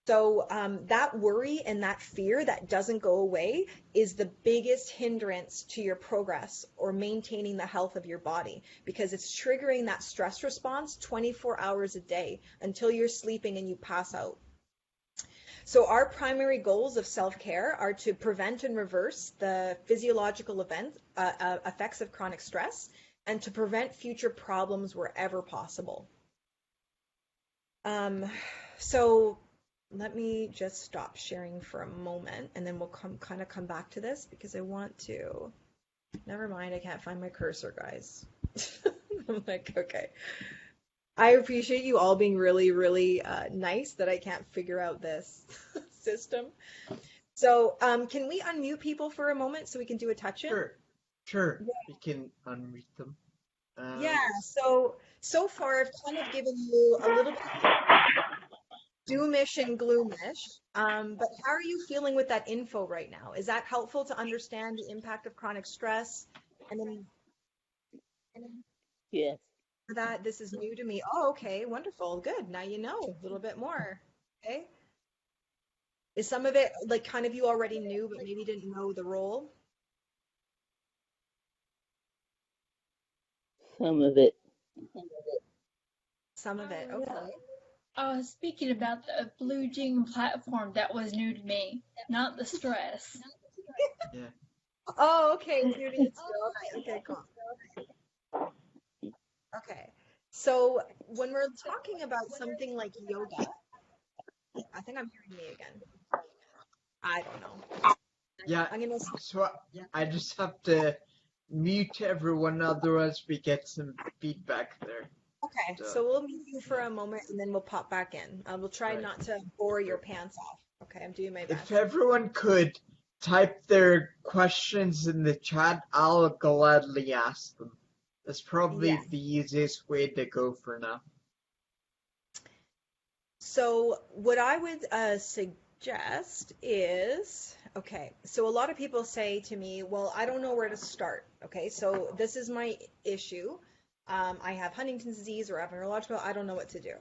S1: So that worry and that fear that doesn't go away is the biggest hindrance to your progress or maintaining the health of your body, because it's triggering that stress response 24 hours a day until you're sleeping and you pass out. So our primary goals of self-care are to prevent and reverse the physiological effects of chronic stress, and to prevent future problems wherever possible. So let me just stop sharing for a moment, and then we'll come back to this, because I want to, never mind, I can't find my cursor, guys. I'm like, okay. I appreciate you all being really, really nice that I can't figure out this system. So can we unmute people for a moment so we can do a touch-in?
S3: Sure. Yeah. We can unmute them.
S1: Yeah, so far I've kind of given you a little bit doomish and gloomish, but how are you feeling with that info right now? Is that helpful to understand the impact of chronic stress? And then
S4: Yes.
S1: that this is new to me. Oh, okay, wonderful, good. Now you know a little bit more. Okay. Is some of it like kind of you already knew, but maybe didn't know the role?
S4: Some of it.
S1: Some of it,
S2: Oh,
S1: okay.
S2: yeah. Speaking about the Blue Jean platform, that was new to me, not the stress.
S3: Yeah.
S1: Oh, okay. It's new to you too. Okay, cool. Okay. So when we're talking about something like yoga, I think I'm hearing me again. I don't know.
S3: Yeah,
S1: I'm gonna.
S3: so I just have to mute everyone, otherwise we get some feedback there.
S1: Okay,
S3: So,
S1: so we'll mute you for a moment and then we'll pop back in. We'll try
S3: right.
S1: not to bore your pants off. Okay, I'm doing my
S3: If
S1: best.
S3: everyone could type their questions in the chat, I'll gladly ask them. That's probably
S1: Yes.
S3: the easiest way to go for now.
S1: So what I would suggest is, okay, so a lot of people say to me, well, I don't know where to start. Okay, so this is my issue. I have Huntington's disease or I have neurological, I don't know what to do.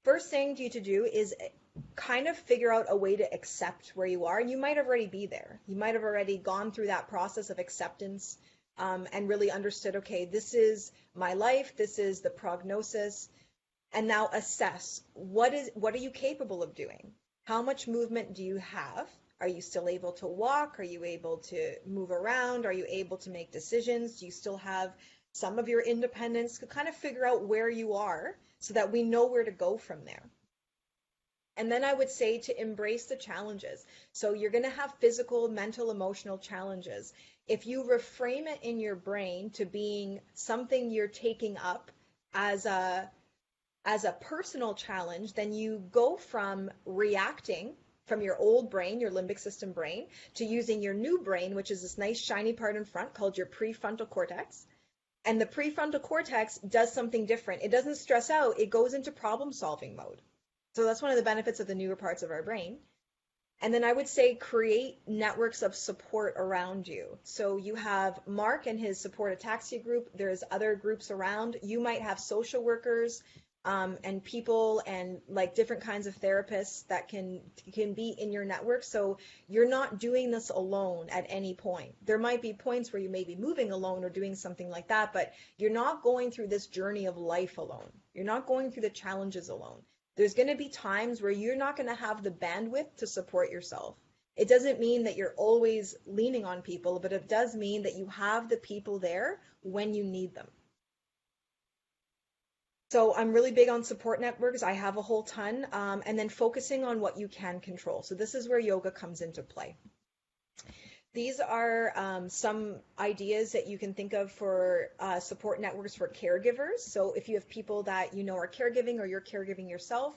S1: First thing you to do is kind of figure out a way to accept where you are. And you might already be there. You might have already gone through that process of acceptance and really understood, okay, this is my life, this is the prognosis, and now assess what are you capable of doing? How much movement do you have? Are you still able to walk? Are you able to move around? Are you able to make decisions? Do you still have some of your independence? To kind of figure out where you are so that we know where to go from there. And then I would say to embrace the challenges. So you're going to have physical, mental, emotional challenges. If you reframe it in your brain to being something you're taking up as a personal challenge, then you go from reacting from your old brain, your limbic system brain, to using your new brain, which is this nice shiny part in front called your prefrontal cortex. And the prefrontal cortex does something different. It doesn't stress out, it goes into problem solving mode. So that's one of the benefits of the newer parts of our brain. And then I would say create networks of support around you. So you have Mark and his support Ataxia group. There's other groups around. You might have social workers and people and like different kinds of therapists that can be in your network. So you're not doing this alone at any point. There might be points where you may be moving alone or doing something like that, but you're not going through this journey of life alone. You're not going through the challenges alone. There's going to be times where you're not going to have the bandwidth to support yourself. It doesn't mean that you're always leaning on people, but it does mean that you have the people there when you need them. So I'm really big on support networks. I have a whole ton, and then focusing on what you can control. So this is where yoga comes into play. These are some ideas that you can think of for support networks for caregivers. So if you have people that you know are caregiving or you're caregiving yourself,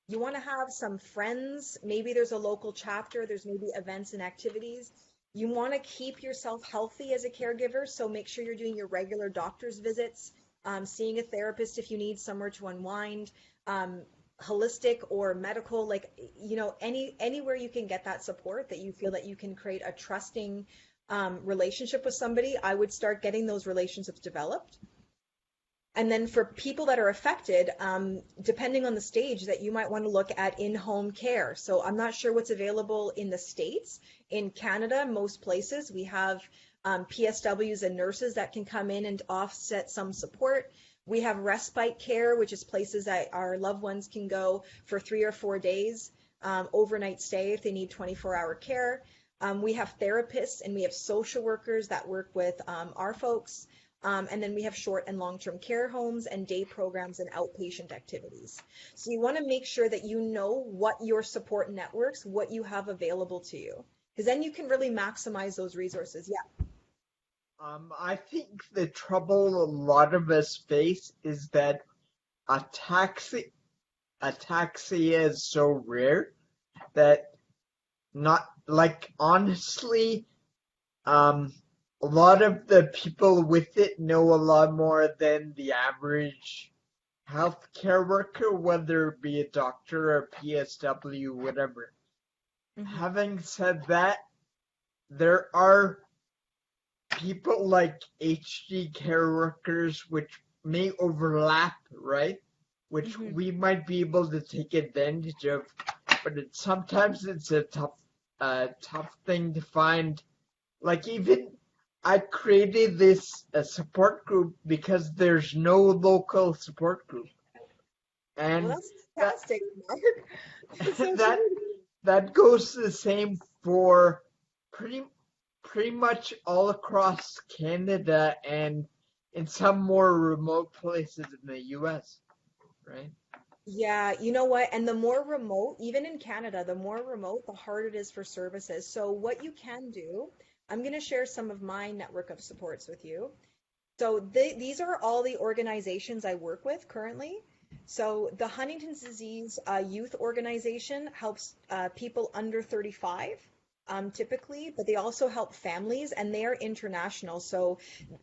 S1: you want to have some friends. Maybe there's a local chapter, there's maybe events and activities. You want to keep yourself healthy as a caregiver, so make sure you're doing your regular doctor's visits, seeing a therapist if you need somewhere to unwind, holistic or medical, like, you know, anywhere you can get that support that you feel that you can create a trusting relationship with somebody. I would start getting those relationships developed. And then for people that are affected, depending on the stage, that you might want to look at in-home care. So I'm not sure what's available in the States. In Canada, most places, we have PSWs and nurses that can come in and offset some support. We have respite care, which is places that our loved ones can go for 3 or 4 days, overnight stay if they need 24-hour care. We have therapists and we have social workers that work with our folks. And then we have short and long-term care homes and day programs and outpatient activities. So you want to make sure that you know what your support networks, what you have available to you, because then you can really maximize those resources. Yeah.
S3: I think the trouble a lot of us face is that ataxia is so rare that not like honestly, a lot of the people with it know a lot more than the average healthcare worker, whether it be a doctor or PSW, whatever.
S1: Mm-hmm.
S3: Having said that, there are people like HD care workers which may overlap, right? Which
S1: Mm-hmm.
S3: we might be able to take advantage of, but sometimes it's a tough thing to find. Like even I created this support group because there's no local support group,
S1: Well,
S3: and
S1: that's
S3: that
S1: fantastic, Mark. That's so
S3: that
S1: great.
S3: that goes the same for pretty pretty much all across Canada and in some more remote places in the US, right?
S1: Yeah, you know what? And the more remote, even in Canada, the more remote, the harder it is for services. So what you can do, I'm going to share some of my network of supports with you. So these are all the organizations I work with currently. So the Huntington's Disease Youth Organization helps people under 35 typically, but they also help families and they are international. So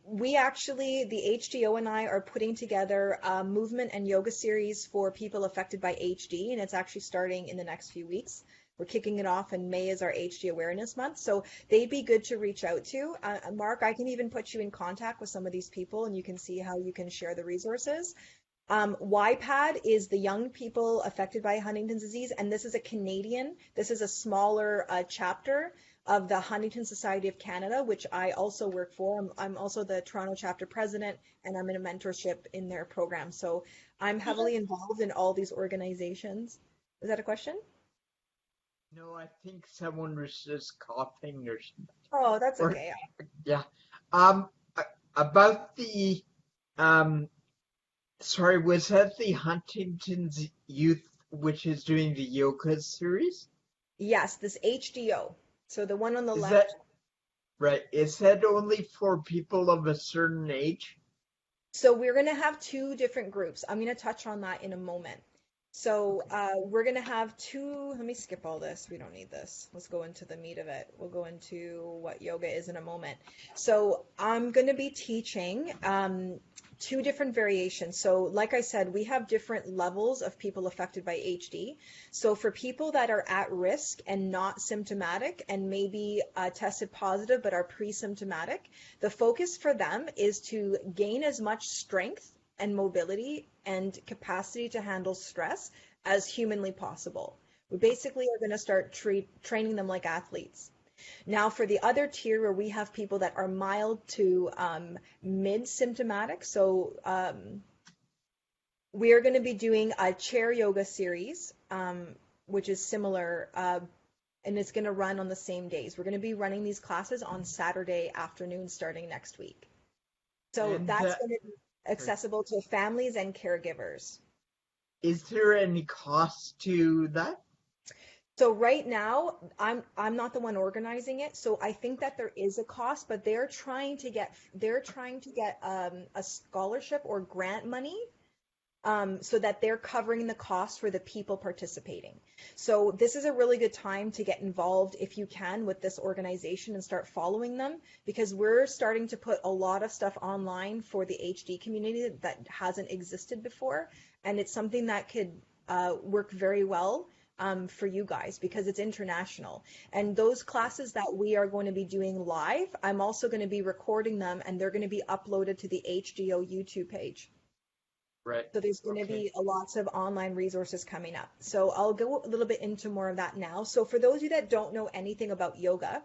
S1: we actually, the HDO and I are putting together a movement and yoga series for people affected by HD, and it's actually starting in the next few weeks. We're kicking it off, and May is our HD Awareness Month. So they'd be good to reach out to. Mark, I can even put you in contact with some of these people, and you can see how you can share the resources. YPAD is the young people affected by Huntington's disease, and this is a Canadian, this is a smaller chapter of the Huntington Society of Canada, which I also work for. I'm also the Toronto chapter president, and I'm in a mentorship in their program. So I'm heavily involved in all these organizations. Is that a question?
S3: No, I think someone was just coughing or something.
S1: Oh, that's
S3: Or,
S1: okay.
S3: yeah. About the sorry, was that the Huntington's Youth, which is doing the yoga series?
S1: Yes, this HDO. So the one on the
S3: Is
S1: left.
S3: that right? Is that only for people of a certain age?
S1: So we're going to have two different groups. I'm going to touch on that in a moment. So we're going to have two, let me skip all this. We don't need this. Let's go into the meat of it. We'll go into what yoga is in a moment. So I'm going to be teaching two different variations. So like I said, we have different levels of people affected by HD. So for people that are at risk and not symptomatic and maybe tested positive but are pre-symptomatic, the focus for them is to gain as much strength and mobility and capacity to handle stress as humanly possible. We basically are going to start training them like athletes. Now, for the other tier where we have people that are mild to mid-symptomatic, so we are going to be doing a chair yoga series, which is similar, and it's going to run on the same days. We're going to be running these classes on Saturday afternoon starting next week. So
S3: And
S1: that's going to be accessible to families and caregivers.
S3: is there any cost to that?
S1: So right now, I'm not the one organizing it, so I think that there is a cost, but they're trying to get a scholarship or grant money, so that they're covering the cost for the people participating. So this is a really good time to get involved if you can with this organization and start following them, because we're starting to put a lot of stuff online for the HD community that hasn't existed before, and it's something that could work very well for you guys because it's international. And those classes that we are going to be doing live, I'm also going to be recording them, and they're going to be uploaded to the HDO YouTube page.
S3: Right.
S1: So there's going to be lots of online resources coming up. So I'll go a little bit into more of that now. So for those of you that don't know anything about yoga,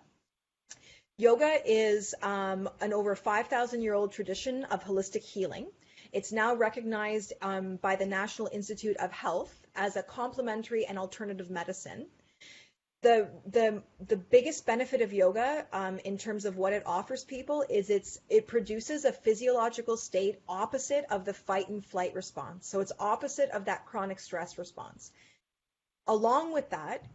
S1: yoga is an over 5,000-year-old tradition of holistic healing. It's now recognized by the National Institute of Health as a complementary and alternative medicine. The biggest benefit of yoga in terms of what it offers people is it produces a physiological state opposite of the fight and flight response. So it's opposite of that chronic stress response. Along with that,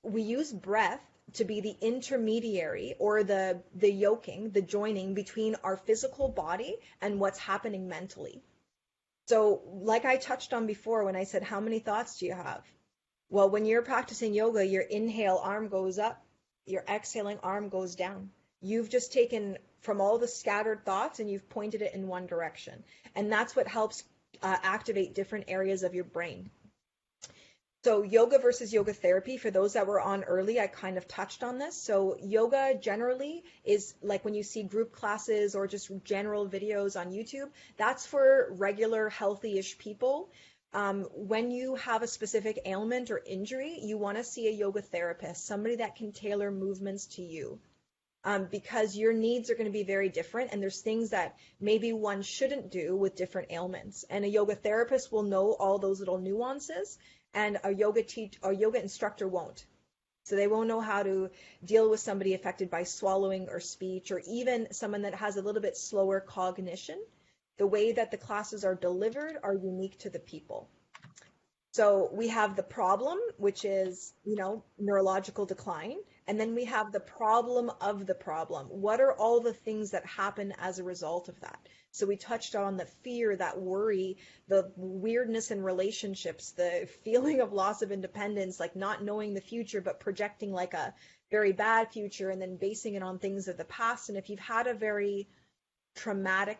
S1: we use breath to be the intermediary or the yoking, the joining between our physical body and what's happening mentally. So like I touched on before when I said, how many thoughts do you have? Well, when you're practicing yoga, your inhale arm goes up, your exhaling arm goes down. You've just taken from all the scattered thoughts and you've pointed it in one direction. And that's what helps activate different areas of your brain. So yoga versus yoga therapy, for those that were on early, I kind of touched on this. So yoga generally is like when you see group classes or just general videos on YouTube, that's for regular healthy-ish people. When you have a specific ailment or injury, you want to see a yoga therapist, somebody that can tailor movements to you, because your needs are going to be very different, and there's things that maybe one shouldn't do with different ailments. And a yoga therapist will know all those little nuances, and a yoga instructor won't. So they won't know how to deal with somebody affected by swallowing or speech, or even someone that has a little bit slower cognition. The way that the classes are delivered are unique to the people. So we have the problem, which is, neurological decline. And then we have the problem of the problem. What are all the things that happen as a result of that? So we touched on the fear, that worry, the weirdness in relationships, the feeling of loss of independence, like not knowing the future, but projecting like a very bad future and then basing it on things of the past. And if you've had a very traumatic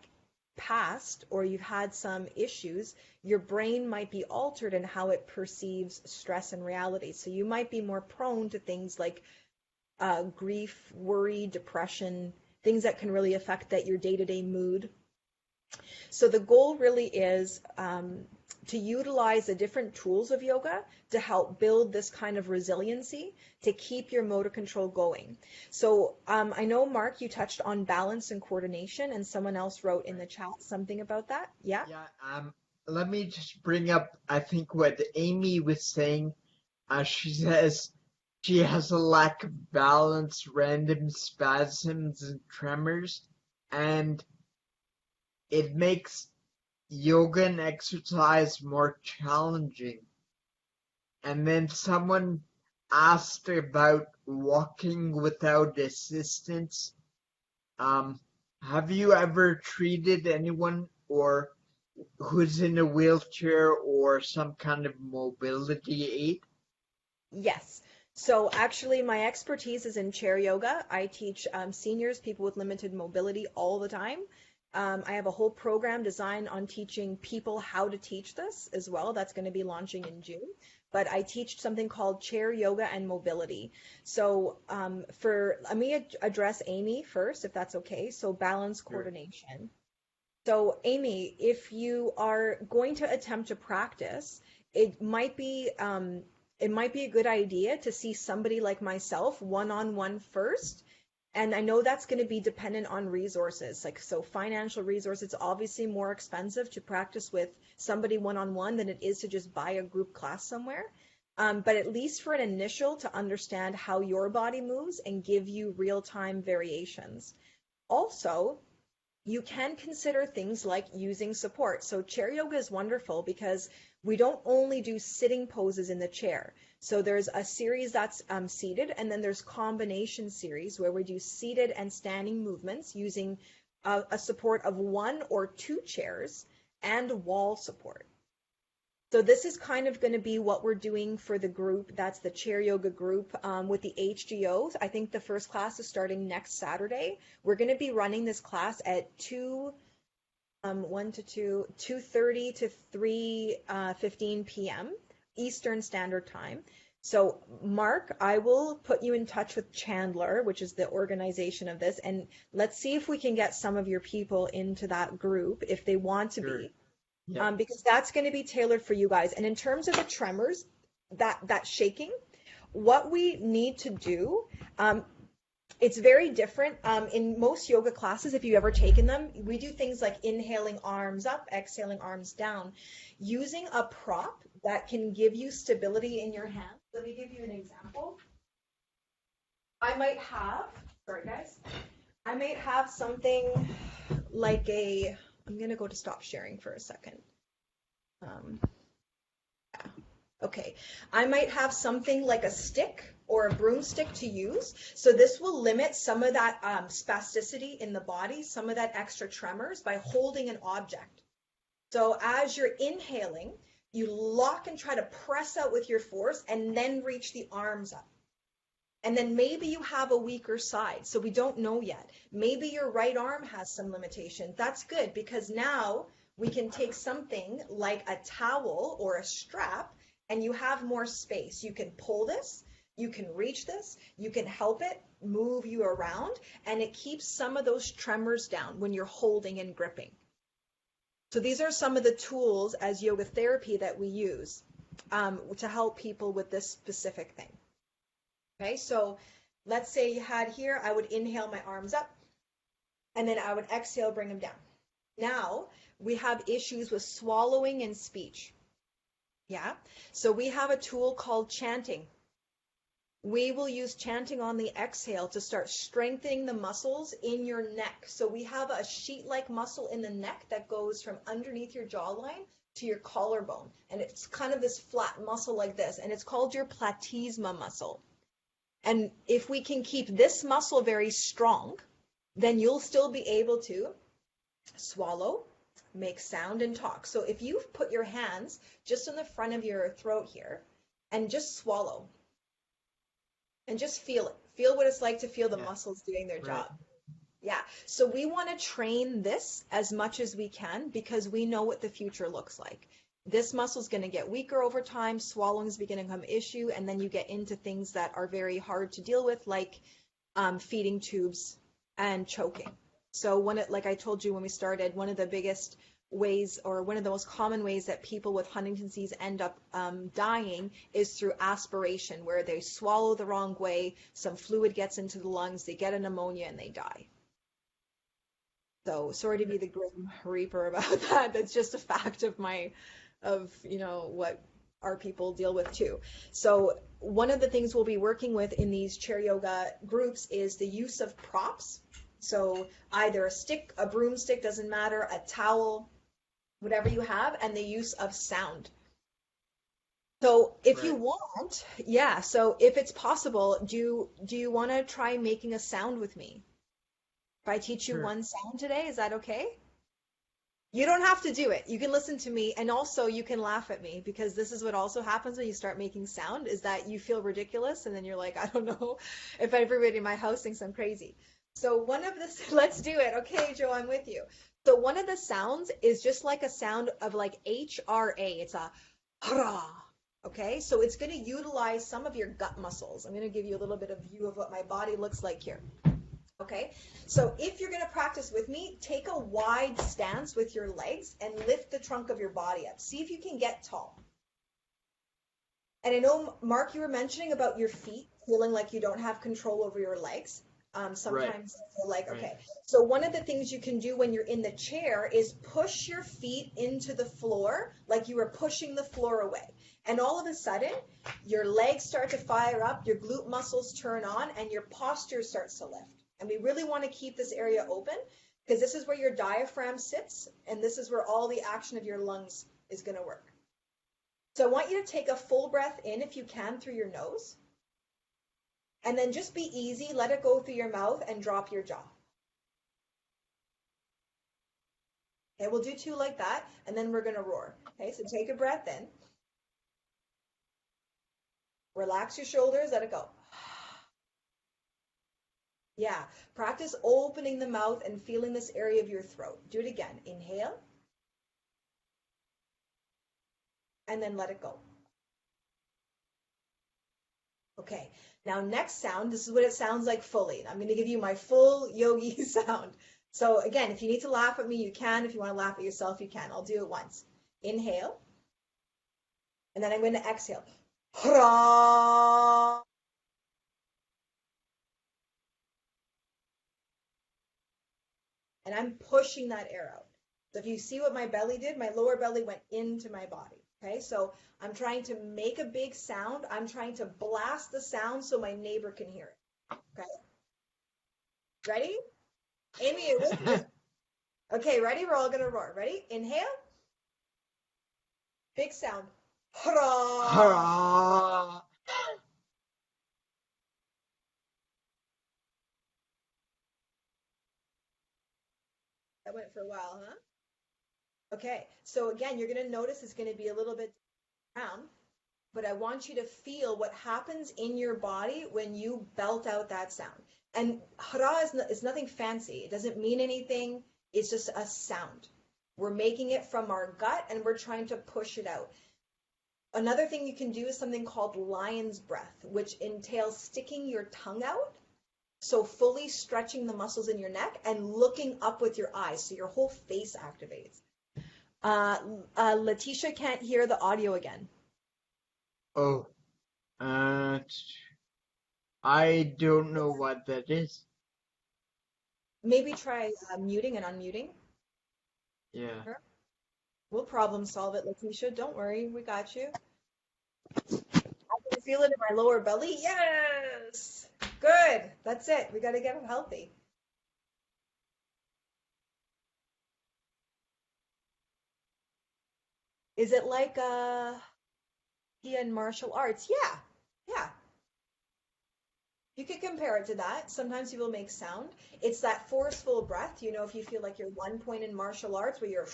S1: past or you've had some issues, your brain might be altered in how it perceives stress and reality. So you might be more prone to things like grief, worry, depression, things that can really affect your day-to-day mood. So the goal really is to utilize the different tools of yoga to help build this kind of resiliency to keep your motor control going. So I know, Mark, you touched on balance and coordination, and someone else wrote in the chat something about that. Yeah?
S3: Yeah, let me just bring up, I think, what Amy was saying. She says she has a lack of balance, random spasms and tremors, and it makes yoga and exercise more challenging. And then someone asked about walking without assistance. Have you ever treated anyone or who's in a wheelchair or some kind of mobility aid?
S1: Yes. So actually, my expertise is in chair yoga. I teach seniors, people with limited mobility, all the time. I have a whole program designed on teaching people how to teach this as well. That's going to be launching in June. But I teach something called chair yoga and mobility. So let me address Amy first, if that's okay. So balance, coordination. So Amy, if you are going to attempt to practice, it might be a good idea to see somebody like myself one-on-one first. And I know that's going to be dependent on resources. So financial resources, it's obviously more expensive to practice with somebody one-on-one than it is to just buy a group class somewhere. But at least for an initial, to understand how your body moves and give you real-time variations. Also, you can consider things like using support. So chair yoga is wonderful because we don't only do sitting poses in the chair. So there's a series that's seated, and then there's combination series where we do seated and standing movements using a support of 1 or 2 chairs and wall support. So this is kind of going to be what we're doing for the group. That's the chair yoga group with the HGOs. I think the first class is starting next Saturday. We're going to be running this class at 2:30 to 3:15 p.m. Eastern Standard Time. So Mark, I will put you in touch with Chandler, which is the organization of this, and let's see if we can get some of your people into that group if they want to be. Yeah. Because that's going to be tailored for you guys. And in terms of the tremors, that shaking, what we need to do, it's very different. In most yoga classes, if you've ever taken them, we do things like inhaling arms up, exhaling arms down, using a prop that can give you stability in your hands. Let me give you an example. I might have something like I'm going to go to stop sharing for a second. Okay, I might have something like a stick or a broomstick to use. So this will limit some of that spasticity in the body, some of that extra tremors by holding an object. So as you're inhaling, you lock and try to press out with your force and then reach the arms up. And then maybe you have a weaker side, so we don't know yet. Maybe your right arm has some limitation. That's good, because now we can take something like a towel or a strap and you have more space. You can pull this, you can reach this, you can help it move you around, and it keeps some of those tremors down when you're holding and gripping. So these are some of the tools as yoga therapy that we use to help people with this specific thing. Okay, so let's say you had here, I would inhale my arms up, and then I would exhale, bring them down. Now we have issues with swallowing and speech. Yeah, so we have a tool called chanting. we will use chanting on the exhale to start strengthening the muscles in your neck. So we have a sheet-like muscle in the neck that goes from underneath your jawline to your collarbone. And it's kind of this flat muscle like this, and it's called your platysma muscle. And if we can keep this muscle very strong, then you'll still be able to swallow, make sound, and talk. So if you put your hands just in the front of your throat here and just swallow and just feel it, feel what it's like to feel the muscles doing their job. Yeah. So we want to train this as much as we can because we know what the future looks like. This muscle is going to get weaker over time. Swallowing is beginning to become an issue. And then you get into things that are very hard to deal with, like feeding tubes and choking. So like I told you when we started, one of the biggest ways, or one of the most common ways that people with Huntington's disease end up dying is through aspiration, where they swallow the wrong way, some fluid gets into the lungs, they get a pneumonia, and they die. So sorry to be the grim reaper about that. That's just a fact of what our people deal with too. So one of the things we'll be working with in these chair yoga groups is the use of props. So either a stick, a broomstick, doesn't matter, a towel, whatever you have, and the use of sound. So if you want, so if it's possible, do you want to try making a sound with me? If I teach you one sound today, is that okay? You don't have to do it. You can listen to me, and also you can laugh at me, because this is what also happens when you start making sound, is that you feel ridiculous, and then you're like, I don't know if everybody in my house thinks I'm crazy. So one of the, let's do it. Okay, Joe, I'm with you. So one of the sounds is just like a sound of like HRA. It's a hra. Okay, so it's going to utilize some of your gut muscles. I'm going to give you a little bit of view of what my body looks like here. Okay, so if you're going to practice with me, take a wide stance with your legs and lift the trunk of your body up. See if you can get tall. And I know, Mark, you were mentioning about your feet feeling like you don't have control over your legs. Sometimes you feel like, okay. So one of the things you can do when you're in the chair is push your feet into the floor like you were pushing the floor away. And all of a sudden, your legs start to fire up, your glute muscles turn on, and your posture starts to lift. And we really want to keep this area open because this is where your diaphragm sits, and this is where all the action of your lungs is going to work. So I want you to take a full breath in if you can through your nose. And then just be easy, let it go through your mouth and drop your jaw. Okay, we'll do 2 like that, and then we're going to roar. Okay, so take a breath in. Relax your shoulders, let it go. Yeah, practice opening the mouth and feeling this area of your throat. Do it again. Inhale. And then let it go. Okay, now next sound, this is what it sounds like fully. I'm going to give you my full yogi sound. So again, if you need to laugh at me, you can. If you want to laugh at yourself, you can. I'll do it once. Inhale. And then I'm going to exhale. Hra. And I'm pushing that air out. So if you see what my belly did, my lower belly went into my body. Okay, so I'm trying to make a big sound. I'm trying to blast the sound so my neighbor can hear it. Okay, ready? Amy, you're with me. Okay, ready? We're all gonna roar. Ready? Inhale. Big sound. Hurrah! That went for a while, huh? Okay, so again, you're gonna notice it's gonna be a little bit down, but I want you to feel what happens in your body when you belt out that sound. And hara is nothing fancy. It doesn't mean anything. It's just a sound. We're making it from our gut and we're trying to push it out. Another thing you can do is something called lion's breath, which entails sticking your tongue out. So fully stretching the muscles in your neck and looking up with your eyes. So your whole face activates. Letitia can't hear the audio again.
S3: Oh, I don't know what that is.
S1: Maybe try muting and unmuting.
S3: Yeah.
S1: We'll problem solve it, Letitia. Don't worry, we got you. I can feel it in my lower belly? Yes. Good. That's it. We got to get it healthy. Is it like in martial arts? Yeah. Yeah. You could compare it to that. Sometimes people make sound. It's that forceful breath. You know, if you feel like you're one point in martial arts where you're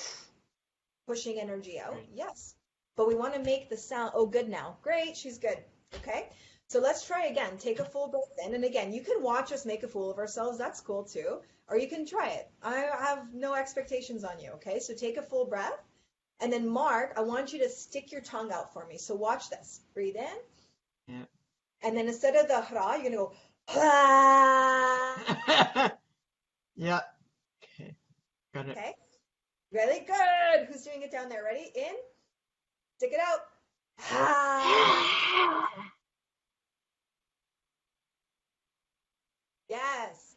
S1: pushing energy out.
S3: Right.
S1: Yes. But we want to make the sound. Oh, good now. Great. She's good. Okay. So let's try again. Take a full breath in. And again, you can watch us make a fool of ourselves. That's cool too. Or you can try it. I have no expectations on you. Okay. So take a full breath. And then Mark, I want you to stick your tongue out for me. So watch this. Breathe in.
S3: Yeah.
S1: And then instead of the hra, you're going to go hra.
S3: Yeah. Okay. Got it.
S1: Okay. Really good. Who's doing it down there? Ready? In. Stick it out. Yes.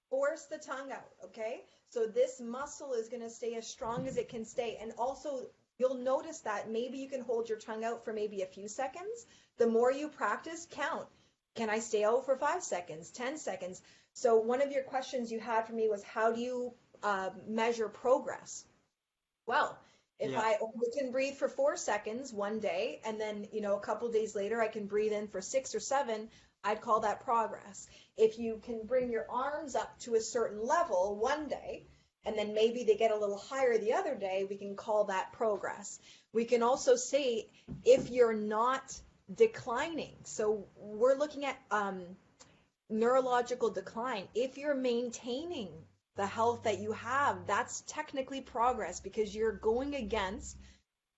S1: Force the tongue out, okay? So this muscle is going to stay as strong as it can stay. And also, you'll notice that maybe you can hold your tongue out for maybe a few seconds. The more you practice, count. Can I stay out for 5 seconds, 10 seconds? So one of your questions you had for me was, how do you measure progress? Well, if I only can breathe for 4 seconds one day, and then, you know, a couple days later I can breathe in for 6 or 7, I'd call that progress. If you can bring your arms up to a certain level one day, and then maybe they get a little higher the other day, we can call that progress. We can also say if you're not declining. So we're looking at neurological decline. If you're maintaining the health that you have, that's technically progress, because you're going against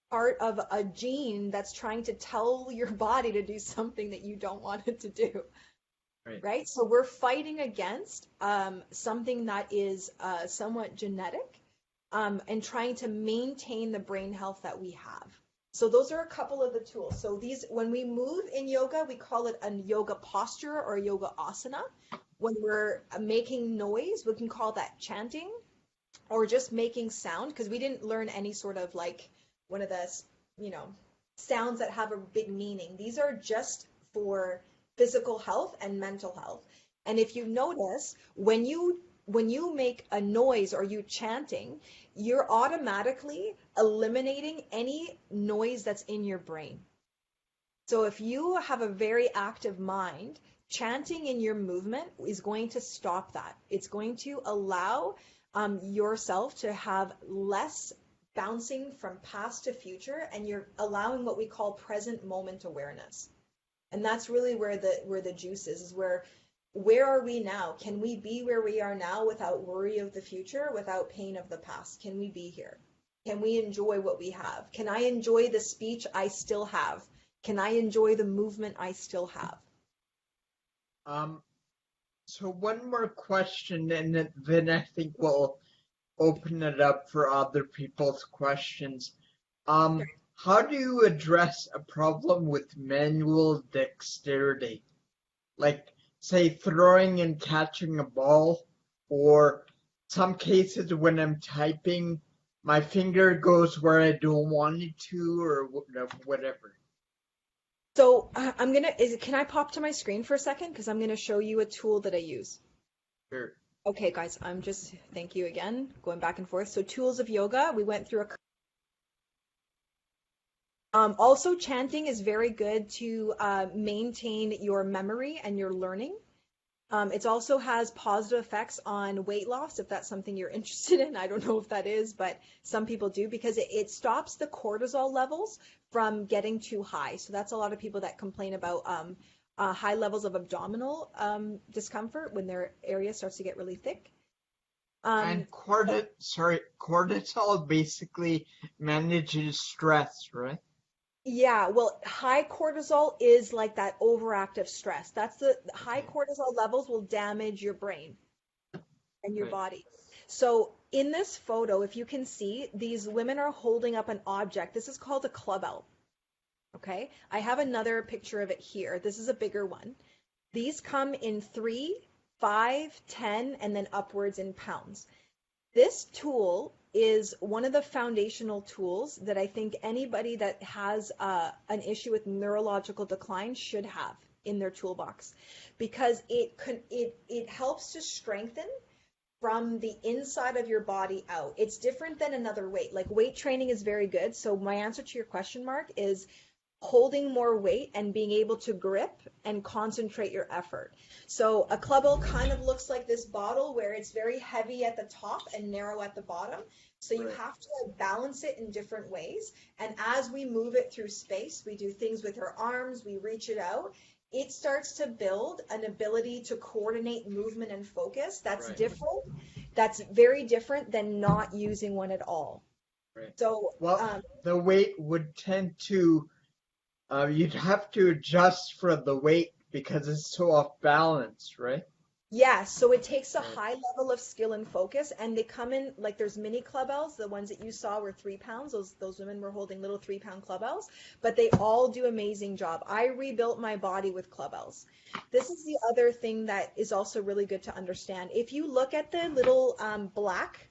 S1: part of a gene that's trying to tell your body to do something that you don't want it to do. Right? So we're fighting against something that is somewhat genetic, and trying to maintain the brain health that we have. So those are a couple of the tools. So these, when we move in yoga, we call it a yoga posture or a yoga asana. When we're making noise, we can call that chanting, or just making sound, because we didn't learn any sort of like one of the, you know, sounds that have a big meaning. These are just for physical health and mental health. And if you notice, when you make a noise or you chanting, you're automatically eliminating any noise that's in your brain. So if you have a very active mind, chanting in your movement is going to stop that. It's going to allow yourself to have less bouncing from past to future, and you're allowing what we call present moment awareness. And that's really where the juice is where are we now? Can we be where we are now without worry of the future, without pain of the past? Can we be here? Can we enjoy what we have? Can I enjoy the speech I still have? Can I enjoy the movement I still have?
S3: So one more question, and then I think we'll open it up for other people's questions. How do you address a problem with manual dexterity? Like, say, throwing and catching a ball, or some cases when I'm typing, my finger goes where I don't want it to, or whatever.
S1: So can I pop to my screen for a second? Because I'm going to show you a tool that I use.
S3: Sure.
S1: Okay, guys, thank you again, going back and forth. So tools of yoga, we went through also, chanting is very good to maintain your memory and your learning. It also has positive effects on weight loss, if that's something you're interested in. I don't know if that is, but some people do, because it stops the cortisol levels from getting too high. So that's a lot of people that complain about high levels of abdominal discomfort when their area starts to get really thick.
S3: And cortisol basically manages stress, right?
S1: Yeah, well, high cortisol is like that overactive stress. That's the high cortisol levels will damage your brain and your body. So in this photo, if you can see, these women are holding up an object. This is called a club-out. Okay, I have another picture of it here. This is a bigger one. These come in 3, 5, 10, and then upwards in pounds. This tool is one of the foundational tools that I think anybody that has an issue with neurological decline should have in their toolbox, because it helps to strengthen from the inside of your body out. It's different than another weight. Like weight training is very good. So my answer to your question, Mark, is holding more weight and being able to grip and concentrate your effort. So a clubbell kind of looks like this bottle where it's very heavy at the top and narrow at the bottom. So you have to balance it in different ways. And as we move it through space, we do things with our arms, we reach it out. It starts to build an ability to coordinate movement and focus that's different. That's very different than not using one at all.
S3: Right.
S1: So,
S3: the weight would tend to, you'd have to adjust for the weight because it's so off balance, right?
S1: yeah, so it takes a high level of skill and focus, and they come in, like there's mini clubbells. The ones that you saw were 3 pounds. Those women were holding little 3-pound clubbells, but they all do amazing job. I rebuilt my body with clubbells. This is the other thing that is also really good to understand. If you look at the little black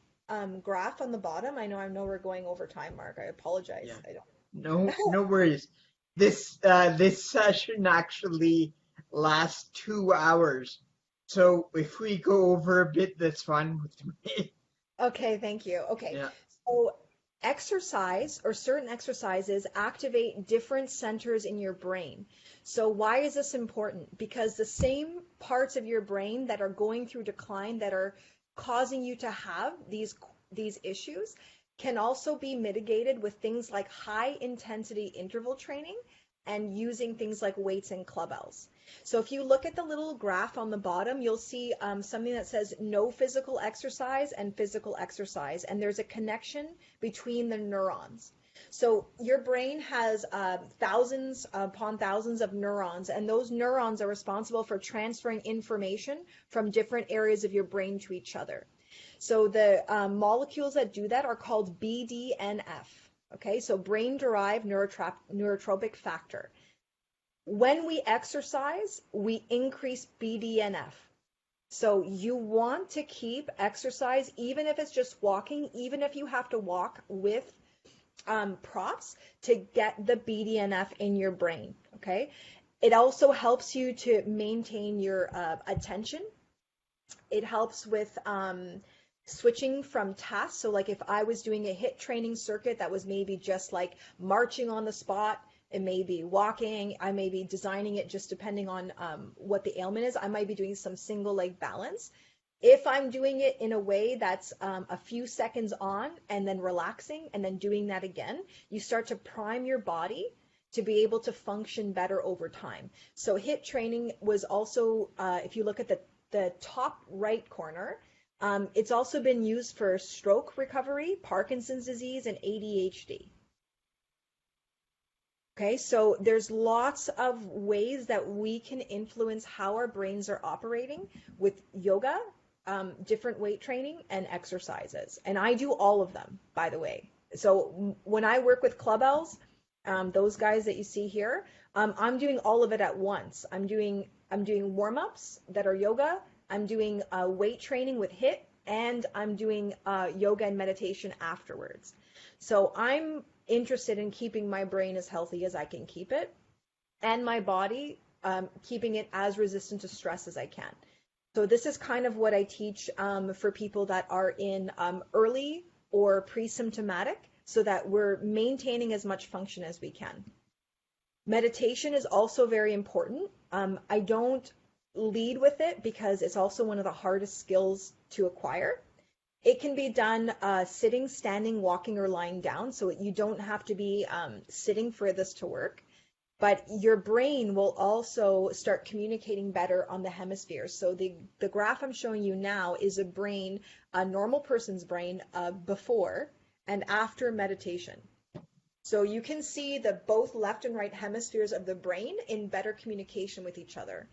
S1: graph on the bottom, I know we're going over time, Mark. I apologize.
S3: No worries. This session actually lasts 2 hours. So if we go over a bit, that's fine with me.
S1: Okay, thank you. Okay.
S3: Yeah.
S1: So exercise or certain exercises activate different centers in your brain. So why is this important? Because the same parts of your brain that are going through decline, that are causing you to have these issues, can also be mitigated with things like high intensity interval training and using things like weights and clubbells. So if you look at the little graph on the bottom, you'll see something that says no physical exercise and physical exercise, and there's a connection between the neurons. So your brain has thousands upon thousands of neurons, and those neurons are responsible for transferring information from different areas of your brain to each other. So the molecules that do that are called BDNF. Okay, so brain-derived neurotropic factor. When we exercise, we increase BDNF. So you want to keep exercise, even if it's just walking, even if you have to walk with props, to get the BDNF in your brain, okay? It also helps you to maintain your attention. It helps with switching from tasks. So like if I was doing a HIIT training circuit that was maybe just like marching on the spot, it may be walking, I may be designing it just depending on what the ailment is. I might be doing some single leg balance. If I'm doing it in a way that's a few seconds on and then relaxing and then doing that again, you start to prime your body to be able to function better over time. So HIIT training was also, if you look at the top right corner, it's also been used for stroke recovery, Parkinson's disease, and ADHD. Okay, so there's lots of ways that we can influence how our brains are operating with yoga, different weight training, and exercises. And I do all of them, by the way. So when I work with clubbells, those guys that you see here, I'm doing all of it at once. I'm doing warm-ups that are yoga. I'm doing weight training with HIIT, and I'm doing yoga and meditation afterwards. So I'm interested in keeping my brain as healthy as I can keep it, and my body, keeping it as resistant to stress as I can. So this is kind of what I teach for people that are in early or pre-symptomatic, so that we're maintaining as much function as we can. Meditation is also very important. I don't lead with it because it's also one of the hardest skills to acquire. It can be done sitting, standing, walking, or lying down, so you don't have to be sitting for this to work. But your brain will also start communicating better on the hemispheres. So the graph I'm showing you now is a normal person's brain before and after meditation. So you can see the both left and right hemispheres of the brain in better communication with each other.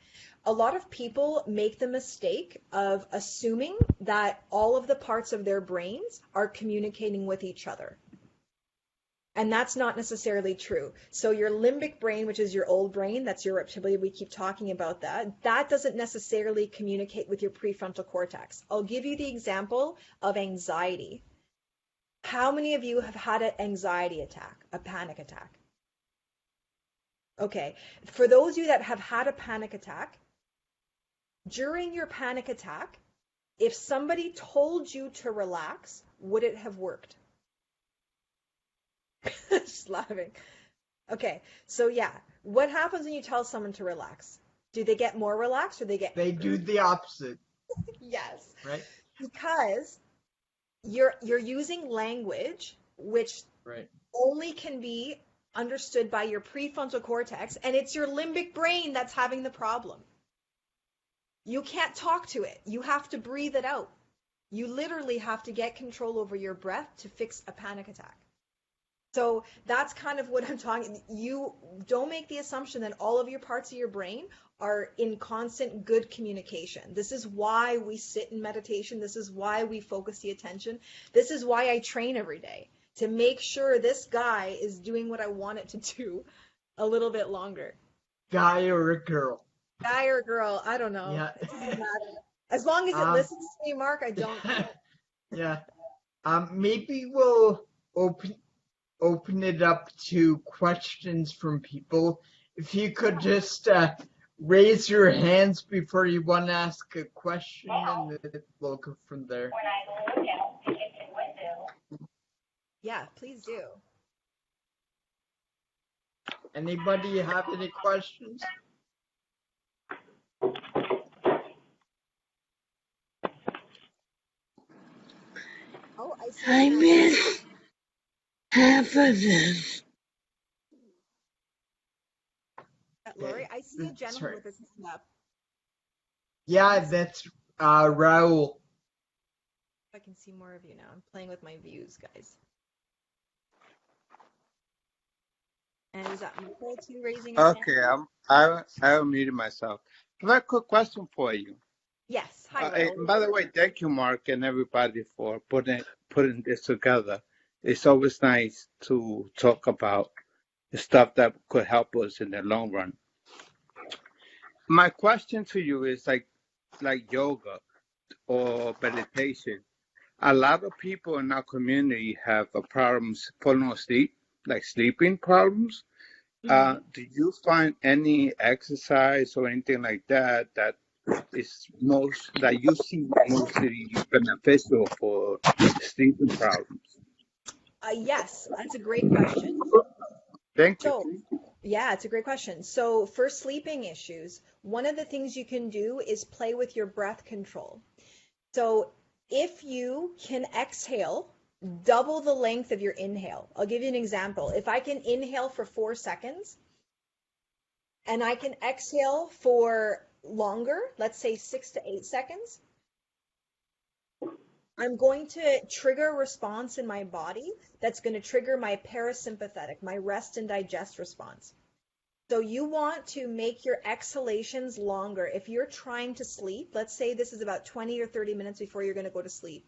S1: A lot of people make the mistake of assuming that all of the parts of their brains are communicating with each other. And that's not necessarily true. So your limbic brain, which is your old brain, that's your reptilian, we keep talking about that doesn't necessarily communicate with your prefrontal cortex. I'll give you the example of anxiety. How many of you have had an anxiety attack, a panic attack? Okay, for those of you that have had a panic attack, during your panic attack, if somebody told you to relax, would it have worked? Just laughing. Okay, so yeah, what happens when you tell someone to relax? Do they get more relaxed or they get
S3: They do the opposite,
S1: yes,
S3: right?
S1: because you're using language which
S3: Right.
S1: only can be understood by your prefrontal cortex, and it's your limbic brain that's having the problem. You can't talk to it. You have to breathe it out. You literally have to get control over your breath to fix a panic attack. So that's kind of what I'm talking. You don't make the assumption that all of your parts of your brain are in constant good communication. This is why we sit in meditation. This is why we focus the attention. This is why I train every day, to make sure this guy is doing what I want it to do a little bit longer.
S3: Guy or a girl?
S1: Guy or girl, I don't know.
S3: Yeah.
S1: It doesn't matter. As long as it listens to me, Mark, I don't care.
S3: Yeah. Maybe we'll open it up to questions from people. If you could just raise your hands before you want to ask a question, and then we'll go from there.
S1: Yeah, please do.
S3: Anybody have any questions?
S1: Oh, I see.
S4: I missed half of this.
S1: Lori, I see a gentleman
S3: Sorry.
S1: with his hand up.
S3: Yeah, that's Raul.
S1: I can see more of you now. I'm playing with my views, guys. And is that Michael too raising his
S6: Okay,
S1: hand?
S6: I muted myself. I have a quick question for you.
S1: Yes. Hi,
S6: And
S1: Raul.
S6: by the way, thank you, Mark, and everybody for putting this together. It's always nice to talk about the stuff that could help us in the long run. My question to you is like yoga or meditation. A lot of people in our community have problems falling asleep, like sleeping problems. Do you find any exercise or anything like that that you see mostly beneficial for sleeping problems?
S1: Yes, that's a great question.
S6: Thank you.
S1: So, yeah, it's a great question. So, for sleeping issues, one of the things you can do is play with your breath control. So, if you can exhale, double the length of your inhale. I'll give you an example. If I can inhale for 4 seconds and I can exhale for longer, let's say 6 to 8 seconds, I'm going to trigger a response in my body that's going to trigger my parasympathetic, my rest and digest response. So you want to make your exhalations longer. If you're trying to sleep, let's say this is about 20 or 30 minutes before you're going to go to sleep.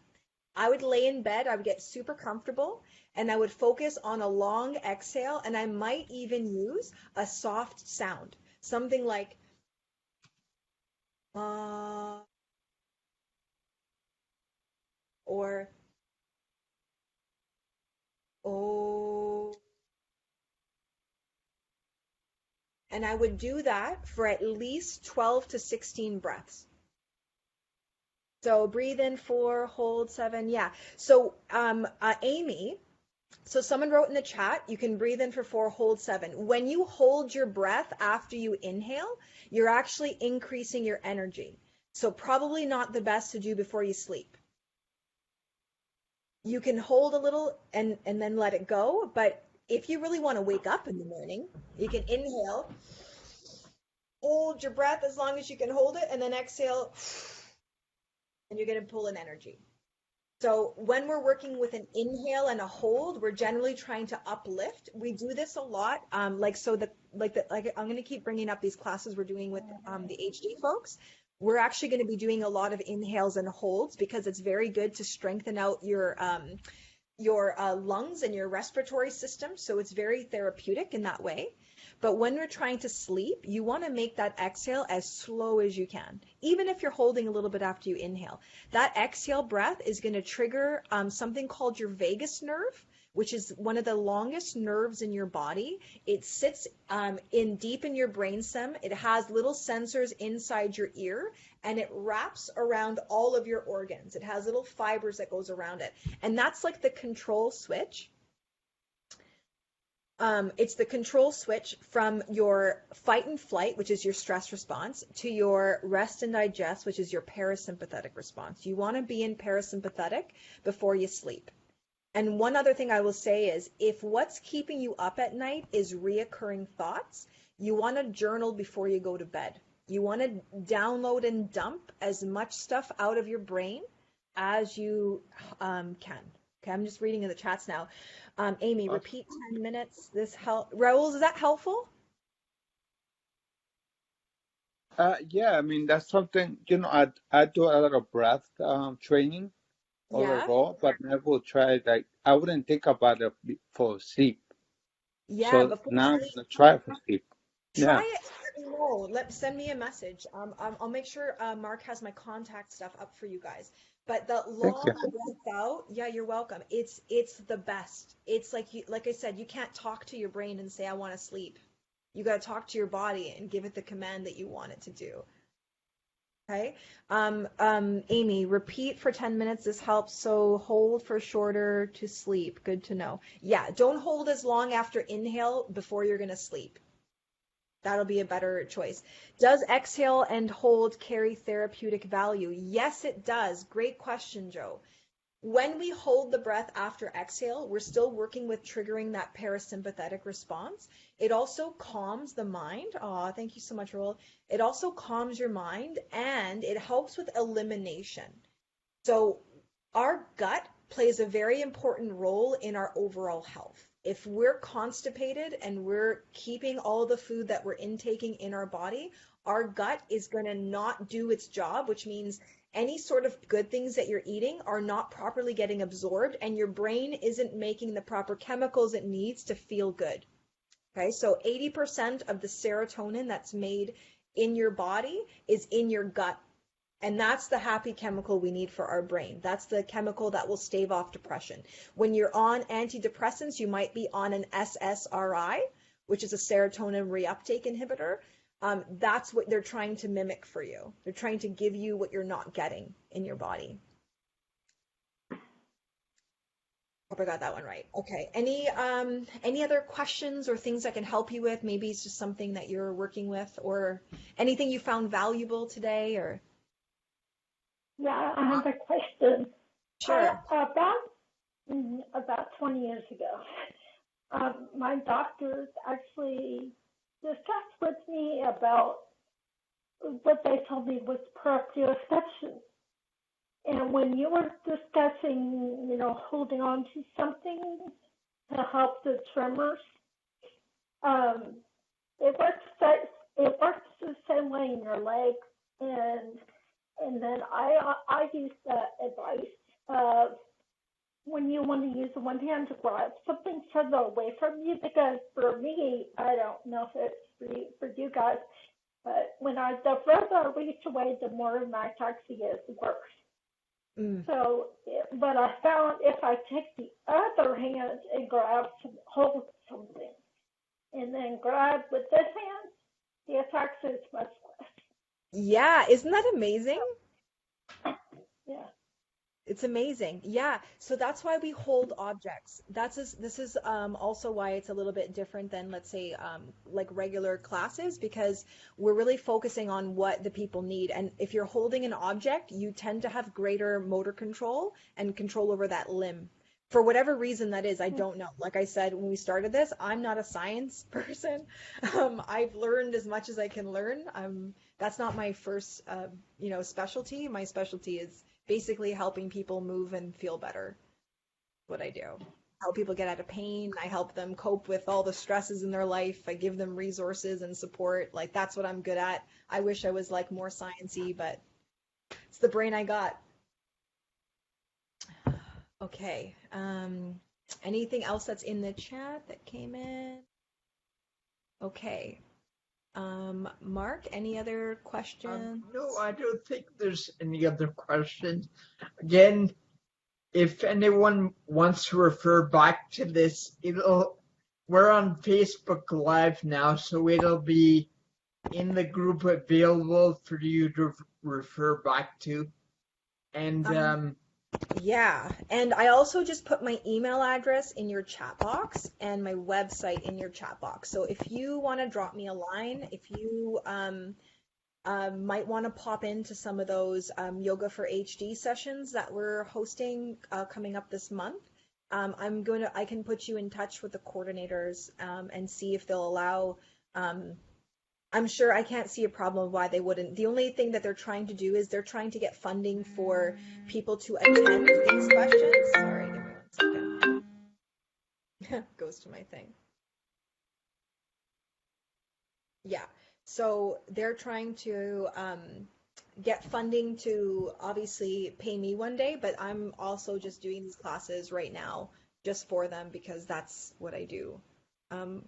S1: I would lay in bed, I would get super comfortable, and I would focus on a long exhale, and I might even use a soft sound, something like or oh. And I would do that for at least 12 to 16 breaths. So breathe in 4, hold 7. Yeah. So Amy, so someone wrote in the chat, you can breathe in for 4, hold 7. When you hold your breath after you inhale, you're actually increasing your energy. So probably not the best to do before you sleep. You can hold a little and then let it go. But if you really want to wake up in the morning, you can inhale, hold your breath as long as you can hold it, and then exhale, and you're going to pull in energy. So when we're working with an inhale and a hold, we're generally trying to uplift. We do this a lot. I'm going to keep bringing up these classes we're doing with the HD folks. We're actually going to be doing a lot of inhales and holds because it's very good to strengthen out your your lungs and your respiratory system. So it's very therapeutic in that way. But when we're trying to sleep, you want to make that exhale as slow as you can, even if you're holding a little bit after you inhale. That exhale breath is going to trigger something called your vagus nerve, which is one of the longest nerves in your body. It sits in deep in your brainstem. It has little sensors inside your ear, and it wraps around all of your organs. It has little fibers that goes around it. And that's like the control switch. It's the control switch from your fight and flight, which is your stress response, to your rest and digest, which is your parasympathetic response. You want to be in parasympathetic before you sleep. And one other thing I will say is, if what's keeping you up at night is reoccurring thoughts, you want to journal before you go to bed. You want to download and dump as much stuff out of your brain as you can. Okay, I'm just reading in the chats now. Amy, repeat 10 minutes. Raul, is that helpful?
S6: Yeah, I mean, that's something, I do a lot of breath training overall, but never try, like, I wouldn't think about it for sleep.
S1: Yeah,
S6: so
S1: before
S6: now I'm
S1: sleep,
S6: going to try it for sleep.
S1: try
S6: Yeah.
S1: it. Send me a message. I'll make sure Mark has my contact stuff up for you guys. But the
S6: Thank
S1: long
S6: you.
S1: breath out, yeah, you're welcome. It's the best. It's like I said, you can't talk to your brain and say I want to sleep. You got to talk to your body and give it the command that you want it to do. Okay. Amy, repeat for 10 minutes. This helps. So hold for shorter to sleep. Good to know. Yeah, don't hold as long after inhale before you're going to sleep. That'll be a better choice. Does exhale and hold carry therapeutic value? Yes, it does. Great question, Joe. When we hold the breath after exhale, we're still working with triggering that parasympathetic response. It also calms the mind. Aw, thank you so much, Roel. It also calms your mind, and it helps with elimination. So our gut plays a very important role in our overall health. If we're constipated and we're keeping all the food that we're intaking in our body, our gut is going to not do its job, which means any sort of good things that you're eating are not properly getting absorbed, and your brain isn't making the proper chemicals it needs to feel good. Okay, so 80% of the serotonin that's made in your body is in your gut. And that's the happy chemical we need for our brain. That's the chemical that will stave off depression. When you're on antidepressants, you might be on an SSRI, which is a serotonin reuptake inhibitor. That's what they're trying to mimic for you. They're trying to give you what you're not getting in your body. Hope I got that one right. Okay. Any other questions or things I can help you with? Maybe it's just something that you're working with, or anything you found valuable today, or.
S7: Yeah, I have a question.
S1: Sure.
S7: About 20 years ago, my doctors actually discussed with me about what they told me was proprioception. And when you were discussing, holding on to something to help the tremors, it works the same way in your leg, and then I use that advice of when you want to use the one hand to grab something further away from you, because for me, I don't know if it's for you guys, but the further I reach away, the more my ataxia is worse. So, but I found if I take the other hand and hold something, and then grab with this hand, the ataxia is much less.
S1: Yeah, isn't that amazing?
S7: Yeah.
S1: It's amazing. Yeah. So that's why we hold objects. This is also why it's a little bit different than, let's say, like regular classes, because we're really focusing on what the people need. And if you're holding an object, you tend to have greater motor control and control over that limb. For whatever reason that is, I don't know. Like I said, when we started this, I'm not a science person. I've learned as much as I can learn. That's not my first, specialty. My specialty is basically helping people move and feel better. What I do. Help people get out of pain. I help them cope with all the stresses in their life. I give them resources and support. Like, that's what I'm good at. I wish I was like more sciencey, but it's the brain I got. Okay. Anything else that's in the chat that came in? Okay. Mark, any other questions?
S3: No, I don't think there's any other questions. Again, if anyone wants to refer back to this, we're on Facebook Live now, so it'll be in the group available for you to refer back to. And
S1: Yeah, and I also just put my email address in your chat box and my website in your chat box. So if you want to drop me a line, if you might want to pop into some of those Yoga for HD sessions that we're hosting coming up this month, I can put you in touch with the coordinators and see if they'll allow. I'm sure I can't see a problem of why they wouldn't. The only thing that they're trying to do is they're trying to get funding for people to attend these questions. Sorry, give me 1 second. Goes to my thing. Yeah. So they're trying to get funding to obviously pay me one day, but I'm also just doing these classes right now just for them because that's what I do.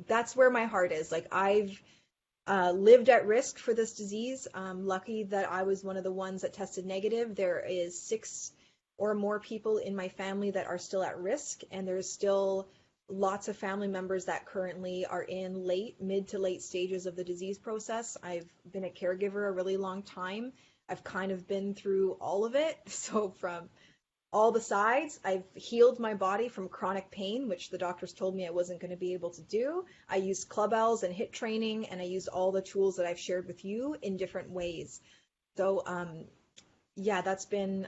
S1: That's where my heart is. Like I've lived at risk for this disease. Lucky that I was one of the ones that tested negative. There is 6 or more people in my family that are still at risk, and there's still lots of family members that currently are in mid to late stages of the disease process. I've been a caregiver a really long time. I've kind of been through all of it. So from all the sides. I've healed my body from chronic pain, which the doctors told me I wasn't going to be able to do. I used clubhouse and HIIT training, and I used all the tools that I've shared with you in different ways. So yeah, that's been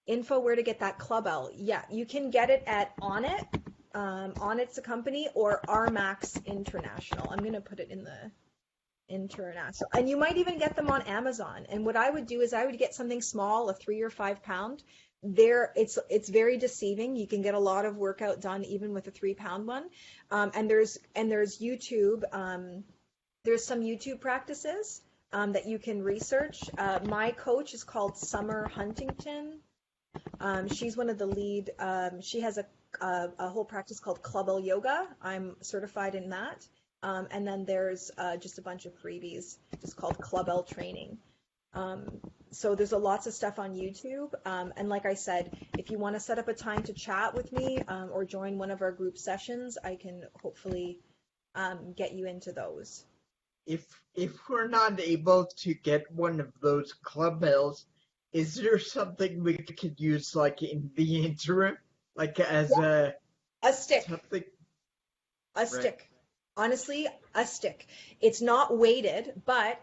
S1: info where to get that clubhouse. Yeah, you can get it at Onnit. Onnit's a company, or RMAX International. I'm going to put it in the international, and you might even get them on Amazon. And what I would do is I would get something small, a 3 or 5 pound. It's very deceiving. You can get a lot of workout done even with a 3 pound one. And there's YouTube. There's some YouTube practices that you can research. My coach is called Summer Huntington. She's one of the lead. She has a whole practice called Clubbell Yoga. I'm certified in that. And then there's just a bunch of freebies just called Clubbell Training. So there's lots of stuff on YouTube. And like I said, if you want to set up a time to chat with me or join one of our group sessions, I can hopefully get you into those.
S3: If we're not able to get one of those clubhouse, is there something we could use like in the interim, like as a
S1: stick?
S3: Something?
S1: A stick. Honestly, a stick. It's not weighted, but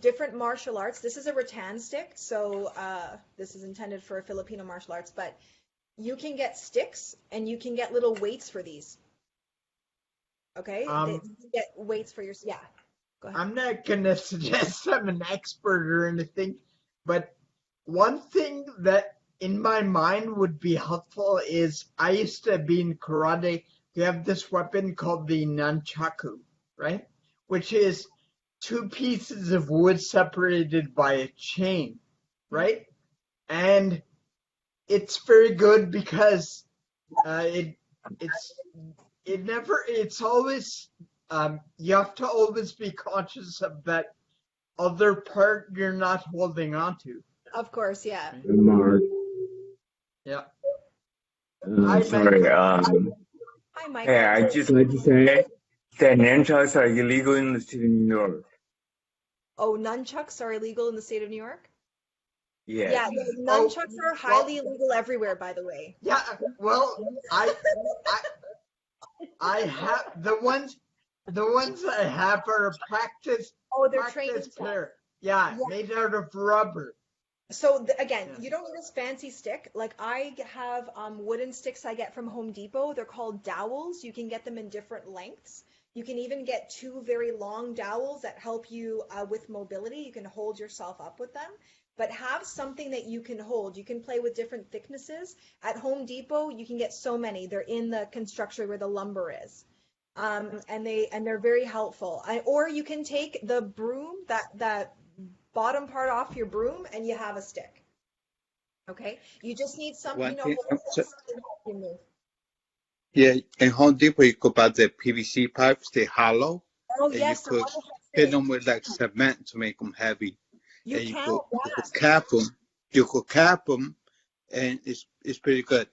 S1: different martial arts. This is a rattan stick, so this is intended for Filipino martial arts, but you can get sticks and you can get little weights for these. Okay? You can get weights for your, yeah. Go ahead.
S3: I'm not going to suggest I'm an expert or anything, but one thing that in my mind would be helpful is I used to be in karate. We have this weapon called the nunchaku, right? Which is 2 pieces of wood separated by a chain, right? And it's very good because it's always you have to always be conscious of that other part you're not holding on to.
S1: Of course, yeah.
S8: Mark.
S3: Yeah.
S8: Sorry.
S1: Hi, Mike.
S8: Hey, I just like to say that nunchucks are illegal in the state of New York.
S1: Oh, nunchucks are illegal in the state of New York?
S8: Yeah.
S1: Yeah, nunchucks are highly illegal everywhere, by the way.
S3: Yeah, well, I have the ones I have are practice.
S1: Oh, they're
S3: practice
S1: training
S3: pair. Yeah, made out of rubber.
S1: So again, you don't need this fancy stick. Like I have wooden sticks I get from Home Depot. They're called dowels. You can get them in different lengths. You can even get 2 very long dowels that help you with mobility. You can hold yourself up with them. But have something that you can hold. You can play with different thicknesses. At Home Depot, you can get so many. They're in the construction where the lumber is. And they're very helpful. Or you can take the broom, that bottom part off your broom, and you have a stick. Okay, you just need some,
S6: One thing,
S1: something to help you move.
S6: yeah, in Home Depot, you could buy the PVC pipes, they hollow,
S1: Oh
S6: and you
S1: yes, they're
S6: could
S1: wonderful
S6: fill
S1: too.
S6: them with like cement to make them heavy.
S1: You
S6: And
S1: can,
S6: you could
S1: yes.
S6: cap them. You could cap them, and it's pretty good.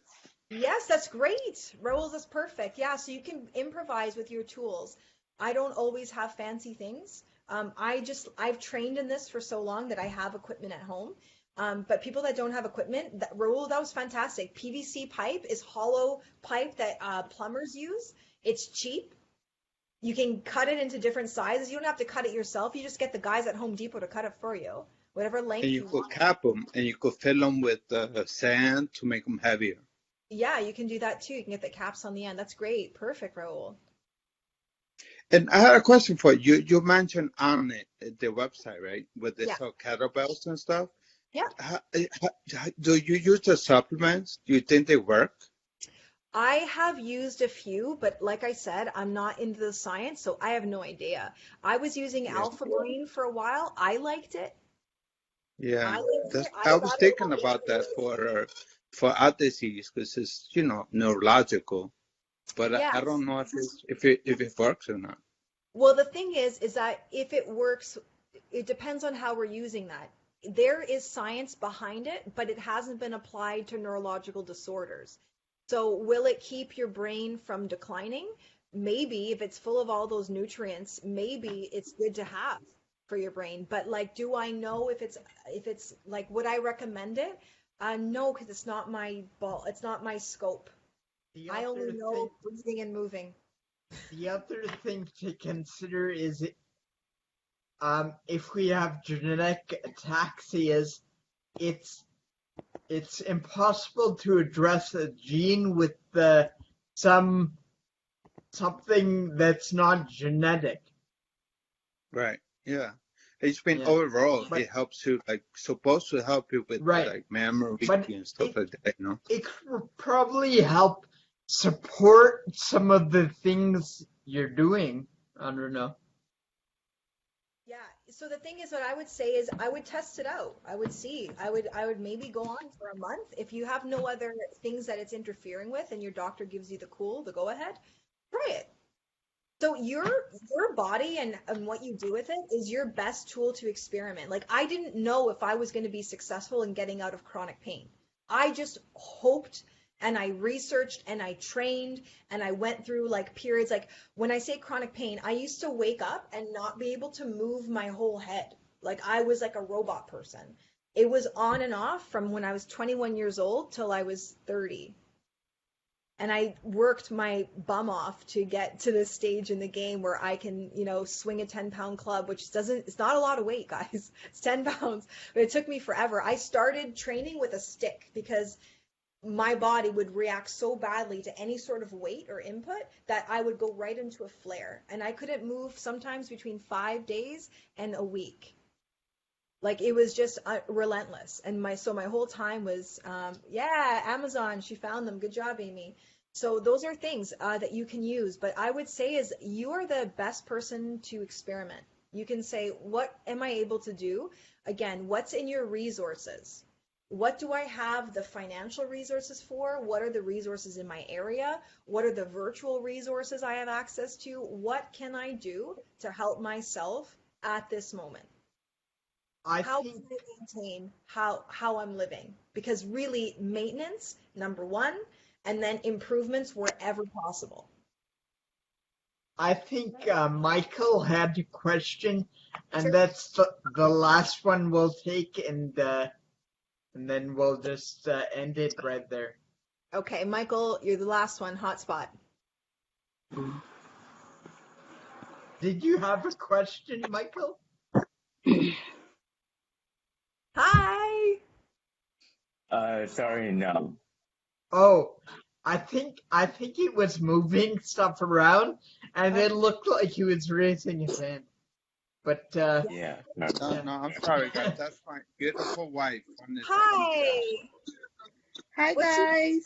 S1: Yes, that's great. Rolls is perfect. Yeah, so you can improvise with your tools. I don't always have fancy things. I've trained in this for so long that I have equipment at home. But people that don't have equipment, Raul, that was fantastic. PVC pipe is hollow pipe that plumbers use. It's cheap. You can cut it into different sizes. You don't have to cut it yourself. You just get the guys at Home Depot to cut it for you, whatever
S6: And
S1: length
S6: you
S1: you
S6: could
S1: want.
S6: cap them, and you could fill them with sand to make them heavier.
S1: Yeah, you can do that too. You can get the caps on the end. That's great. Perfect, Raul.
S6: And I had a question for you. You mentioned on it, the website, right, where they
S1: Yeah.
S6: sell kettlebells and stuff.
S1: Yeah.
S6: Do you use the supplements? Do you think they work?
S1: I have used a few, but like I said, I'm not into the science, so I have no idea. I was using
S6: Yeah.
S1: Alpha Brain for a while. I liked it.
S6: Yeah,
S1: I
S6: I was
S1: thought it
S6: thinking about that for art disease because it's neurological, but I
S1: yes.
S6: don't know if it works or not.
S1: Well, the thing is that if it works, it depends on how we're using that. There is science behind it, but it hasn't been applied to neurological disorders. So will it keep your brain from declining? Maybe if it's full of all those nutrients, maybe it's good to have for your brain. But like, do I know if it's like, would I recommend it? No, because it's not my ball. It's not my scope.
S3: The
S1: I only
S3: other
S1: know
S3: thing,
S1: breathing and moving.
S3: the other thing to consider is if we have genetic ataxias, it's impossible to address a gene with something that's not genetic.
S6: Right. Yeah. It's been
S3: Yeah.
S6: overall,
S3: But
S6: it helps you, like, supposed to help you with
S3: right,
S6: like memory
S3: but
S6: and stuff like that,
S3: it could probably help support some of the things you're doing. I don't know.
S1: Yeah. So the thing is, what I would say is I would test it out. I would see. I would maybe go on for a month. If you have no other things that it's interfering with and your doctor gives you the go ahead, try it. So your body and what you do with it is your best tool to experiment. Like I didn't know if I was going to be successful in getting out of chronic pain. I just hoped and I researched and I trained and I went through like periods like when I say chronic pain, I used to wake up and not be able to move my whole head. Like I was like a robot person. It was on and off from when I was 21 years old till I was 30, and I worked my bum off to get to this stage in the game where I can, swing a 10-pound club, which it's not a lot of weight, guys. It's 10 pounds, but it took me forever. I started training with a stick because my body would react so badly to any sort of weight or input that I would go right into a flare. And I couldn't move sometimes between 5 days and a week. Like it was just relentless. And my whole time was, yeah, Amazon, she found them. Good job, Amy. So those are things that you can use. But I would say is you are the best person to experiment. You can say, what am I able to do? Again, what's in your resources? What do I have the financial resources for? What are the resources in my area? What are the virtual resources I have access to? What can I do to help myself at this moment? How can I maintain how I'm living? Because really maintenance, number one, and then improvements wherever possible.
S3: I think Michael had a question, and that's the last one we'll take, and then we'll just end it right there.
S1: Okay, Michael, you're the last one. Hotspot.
S3: Did you have a question, Michael?
S1: Hi.
S8: Sorry, no.
S3: Oh, I think he was moving stuff around, and it looked like he was raising his hand. But
S8: Yeah.
S6: No, I'm sorry, guys. That's my beautiful wife on the
S1: Hi.
S9: Hi, guys.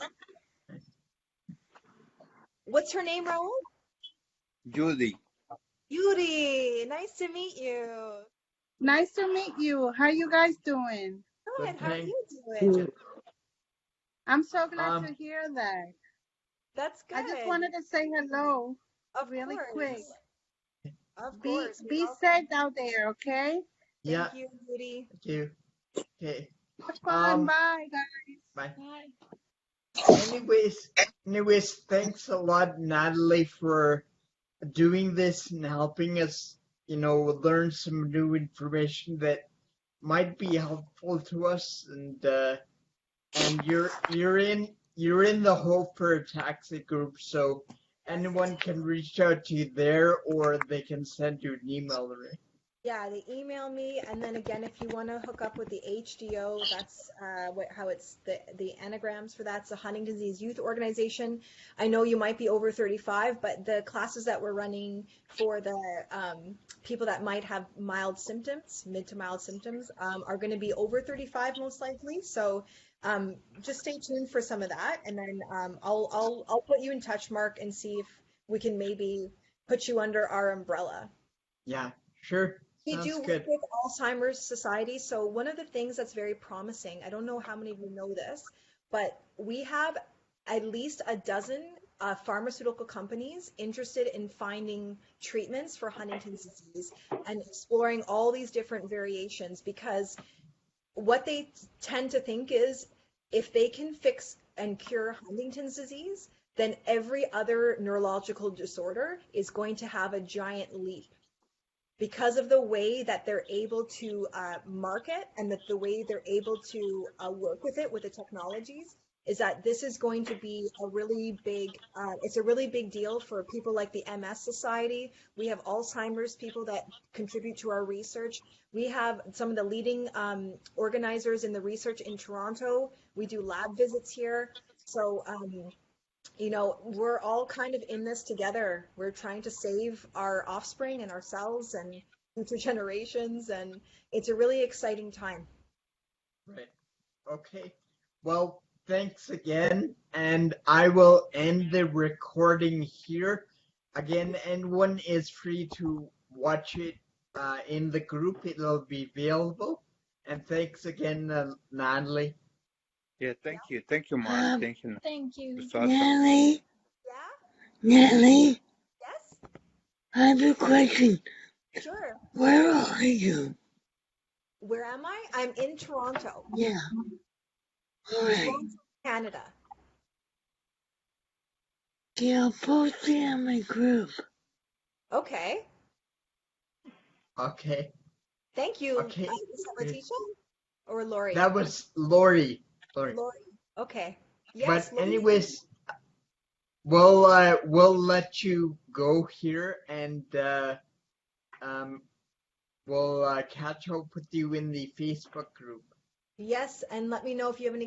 S1: What's her name, Raul?
S6: Judy.
S1: Yuri. Nice to meet you.
S9: Nice to meet you. How you guys doing?
S1: Good. How are you doing?
S4: Good.
S9: I'm so glad
S3: Um,
S9: to hear that.
S1: That's
S9: I just
S1: good.
S9: wanted to say hello
S1: Of
S9: really quick.
S1: course. Of
S9: Be
S1: course. We
S9: be
S1: all
S9: safe out there, okay?
S3: yeah,
S1: thank you, Judy.
S3: thank you. Okay.
S9: Have fun.
S3: Um,
S9: Bye, guys.
S3: bye.
S2: Bye.
S3: Anyways, thanks a lot, Natalie, for doing this and helping us, learn some new information that might be helpful to us. And you're in the Hope for Ataxia group, so anyone can reach out to you there, or they can send you an email, right?
S1: Yeah, they email me, and then again, if you want to hook up with the HDO, that's how it's the anagrams for that's the Huntington's Disease Youth Organization. I know you might be over 35, but the classes that we're running for the people that might have mild symptoms, mid to mild symptoms, are going to be over 35 most likely. So just stay tuned for some of that, and then I'll put you in touch, Mark, and see if we can maybe put you under our umbrella.
S3: Yeah, sure.
S1: We
S3: Sounds
S1: do work
S3: good.
S1: with Alzheimer's Society. So one of the things that's very promising, I don't know how many of you know this, but we have at least a dozen pharmaceutical companies interested in finding treatments for Huntington's disease and exploring all these different variations, because what they tend to think is if they can fix and cure Huntington's disease, then every other neurological disorder is going to have a giant leap because of the way that they're able to market and the way they're able to work with it with the technologies. Is that this is going to be a really big, it's a really big deal for people like the MS Society. We have Alzheimer's people that contribute to our research. We have some of the leading organizers in the research in Toronto. We do lab visits here. So we're all kind of in this together. We're trying to save our offspring and ourselves and future generations, and it's a really exciting time.
S3: Right. Okay. Well, thanks again, and I will end the recording here. Again, anyone is free to watch it in the group. It'll be available. And thanks again, Natalie.
S6: Yeah, thank you. Thank you, Mark. Thank you.
S2: Thank you.
S6: It's awesome.
S4: Natalie,
S1: Yeah?
S4: Natalie,
S1: Yes?
S4: I have a question.
S1: Sure.
S4: Where are you?
S1: Where am I? I'm in Toronto.
S4: Yeah. All right.
S1: Toronto, Canada.
S4: Yeah, I'll post it on my group.
S1: Okay.
S3: Okay.
S1: Thank you.
S3: Okay.
S1: Is that Letitia or Lori?
S3: That was Lori.
S1: Lori. Okay.
S3: But
S1: Yes, Lori.
S3: anyways, we'll let you go here, and we'll catch up with you in the Facebook group.
S1: Yes, and let me know if you have any